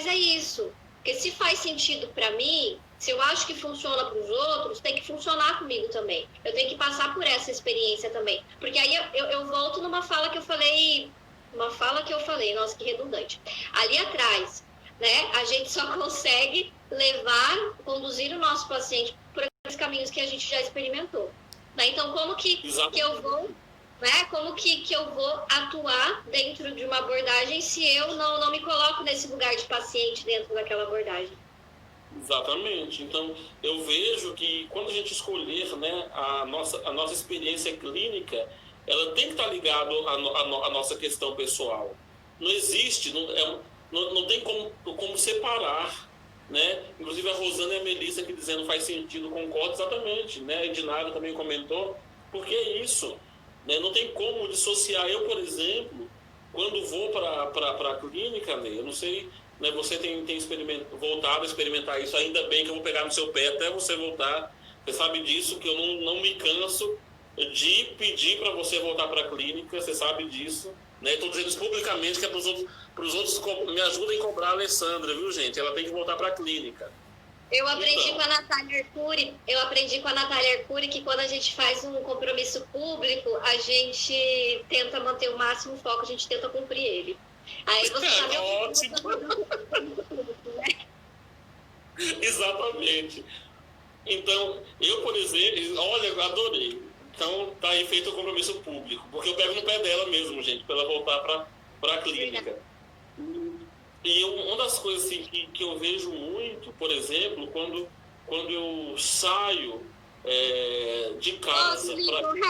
Speaker 2: é isso. Porque se faz sentido para mim, se eu acho que funciona para os outros, tem que funcionar comigo também. Eu tenho que passar por essa experiência também. Porque aí eu volto numa fala que eu falei, nossa, que redundante. Ali atrás, né? A gente só consegue conduzir o nosso paciente por aqueles caminhos que a gente já experimentou. Né? Então, como que eu vou, né? Como que eu vou atuar dentro de uma abordagem se eu não me coloco nesse lugar de paciente dentro daquela abordagem?
Speaker 3: Exatamente. Então, eu vejo que quando a gente escolher, né, a nossa experiência clínica, ela tem que estar ligada à nossa questão pessoal. Não existe, não tem como separar, né? Inclusive a Rosana e a Melissa aqui dizendo faz sentido, concordo exatamente, né? A Edinara também comentou, porque é isso, né? Não tem como dissociar. Eu, por exemplo, quando vou para a clínica, né, eu não sei, né, você tem voltado a experimentar isso, ainda bem que eu vou pegar no seu pé até você voltar. Você sabe disso, que eu não me canso de pedir para você voltar para a clínica, você sabe disso, né? Estou dizendo isso publicamente, que é para os outros me ajudem a cobrar a Alessandra, viu, gente? Ela tem que voltar para a clínica.
Speaker 2: Eu aprendi com a Natália Arcuri que quando a gente faz um compromisso público, a gente tenta manter o máximo foco, a gente tenta cumprir ele. Aí você sabe
Speaker 3: ótimo. Exatamente. Então, eu, por exemplo, olha, eu adorei. Então, tá aí feito o compromisso público, porque eu pego no pé dela mesmo, gente, para ela voltar para a clínica. E uma das coisas assim, que eu vejo muito, por exemplo, quando eu saio de casa...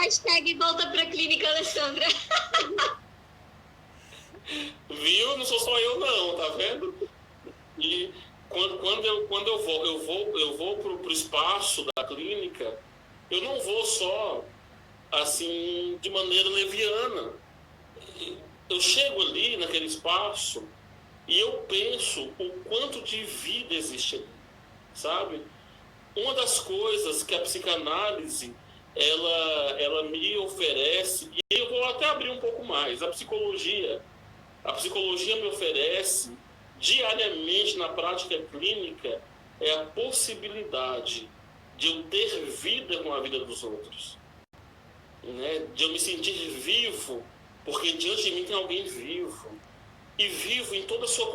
Speaker 2: Hashtag volta pra clínica, Alessandra.
Speaker 3: Viu? Não sou só eu não, tá vendo? E quando eu vou pro espaço da clínica, eu não vou só assim de maneira leviana. Eu chego ali naquele espaço e eu penso o quanto de vida existe ali, sabe? Uma das coisas que a psicanálise ela me oferece, e eu vou até abrir um pouco mais, a psicologia me oferece diariamente na prática clínica a possibilidade de eu ter vida com a vida dos outros, né? De eu me sentir vivo, porque diante de mim tem alguém vivo, e vivo em toda a sua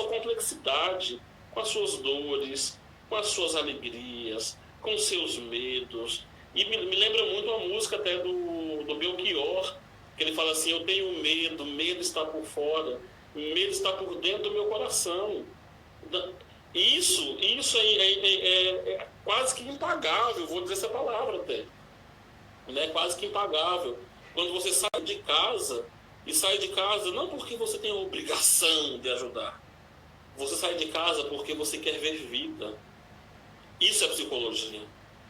Speaker 3: complexidade, com as suas dores, com as suas alegrias, com os seus medos. E me lembra muito uma música até do Belchior, que ele fala assim: eu tenho medo está por fora, medo está por dentro do meu coração. Isso é quase que impagável, vou dizer essa palavra até, né? Quase que impagável. Quando você sai de casa, e sai de casa não porque você tem a obrigação de ajudar, você sai de casa porque você quer ver vida. Isso é psicologia.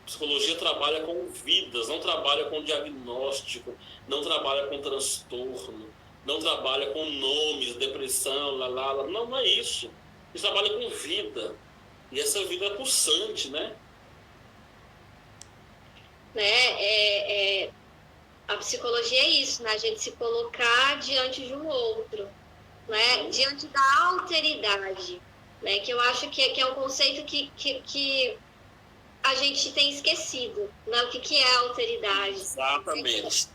Speaker 3: Psicologia trabalha com vidas, não trabalha com diagnóstico, não trabalha com transtorno, não trabalha com nomes, depressão, não é isso. Isso trabalha com vida. E essa vida é pulsante, né?
Speaker 2: A psicologia é isso, né? A gente se colocar diante de um outro, né? Diante da alteridade, né? Que eu acho que é um conceito que a gente tem esquecido, né? O que é a alteridade?
Speaker 3: Exatamente.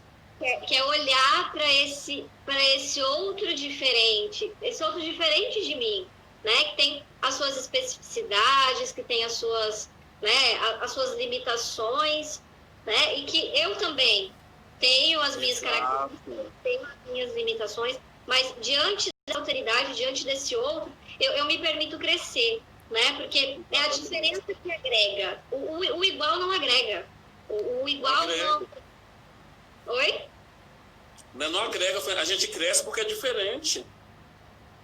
Speaker 2: Que é olhar para esse outro diferente de mim, né? Que tem as suas especificidades, que tem as suas limitações, né? E que eu também tenho as minhas características, tenho as minhas limitações, mas diante da alteridade, diante desse outro, eu me permito crescer, né? Porque é a diferença que agrega. O igual não agrega. O igual não... Oi?
Speaker 3: Não agrega, a gente cresce porque é diferente.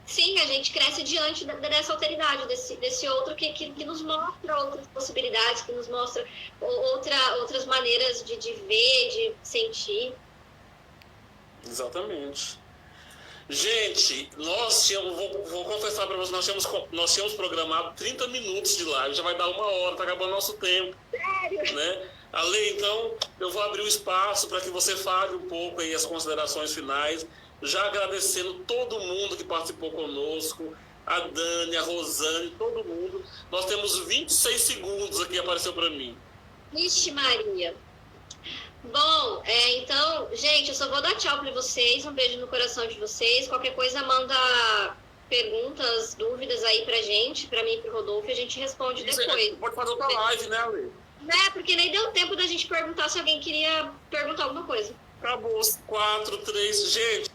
Speaker 2: Sim, a gente cresce diante dessa alteridade, desse outro que nos mostra outras possibilidades, que nos mostra outras maneiras de ver, de sentir.
Speaker 3: Exatamente. Gente, vou confessar para vocês, nós tínhamos programado 30 minutos de live, já vai dar 1 hora, está acabando nosso tempo.
Speaker 2: Sério?
Speaker 3: Né? Ale, então, eu vou abrir o espaço para que você fale um pouco aí as considerações finais, já agradecendo todo mundo que participou conosco, a Dani, a Rosane, todo mundo. Nós temos 26 segundos aqui, apareceu para mim.
Speaker 2: Vixe Maria. Bom, então, gente, eu só vou dar tchau para vocês, um beijo no coração de vocês. Qualquer coisa, manda perguntas, dúvidas aí pra gente, pra mim e pro Rodolfo, e a gente responde depois.
Speaker 3: Pode fazer outra live, né, Ale?
Speaker 2: Né, porque nem deu tempo da gente perguntar se alguém queria perguntar alguma coisa.
Speaker 3: Acabou, 4, 3. Gente,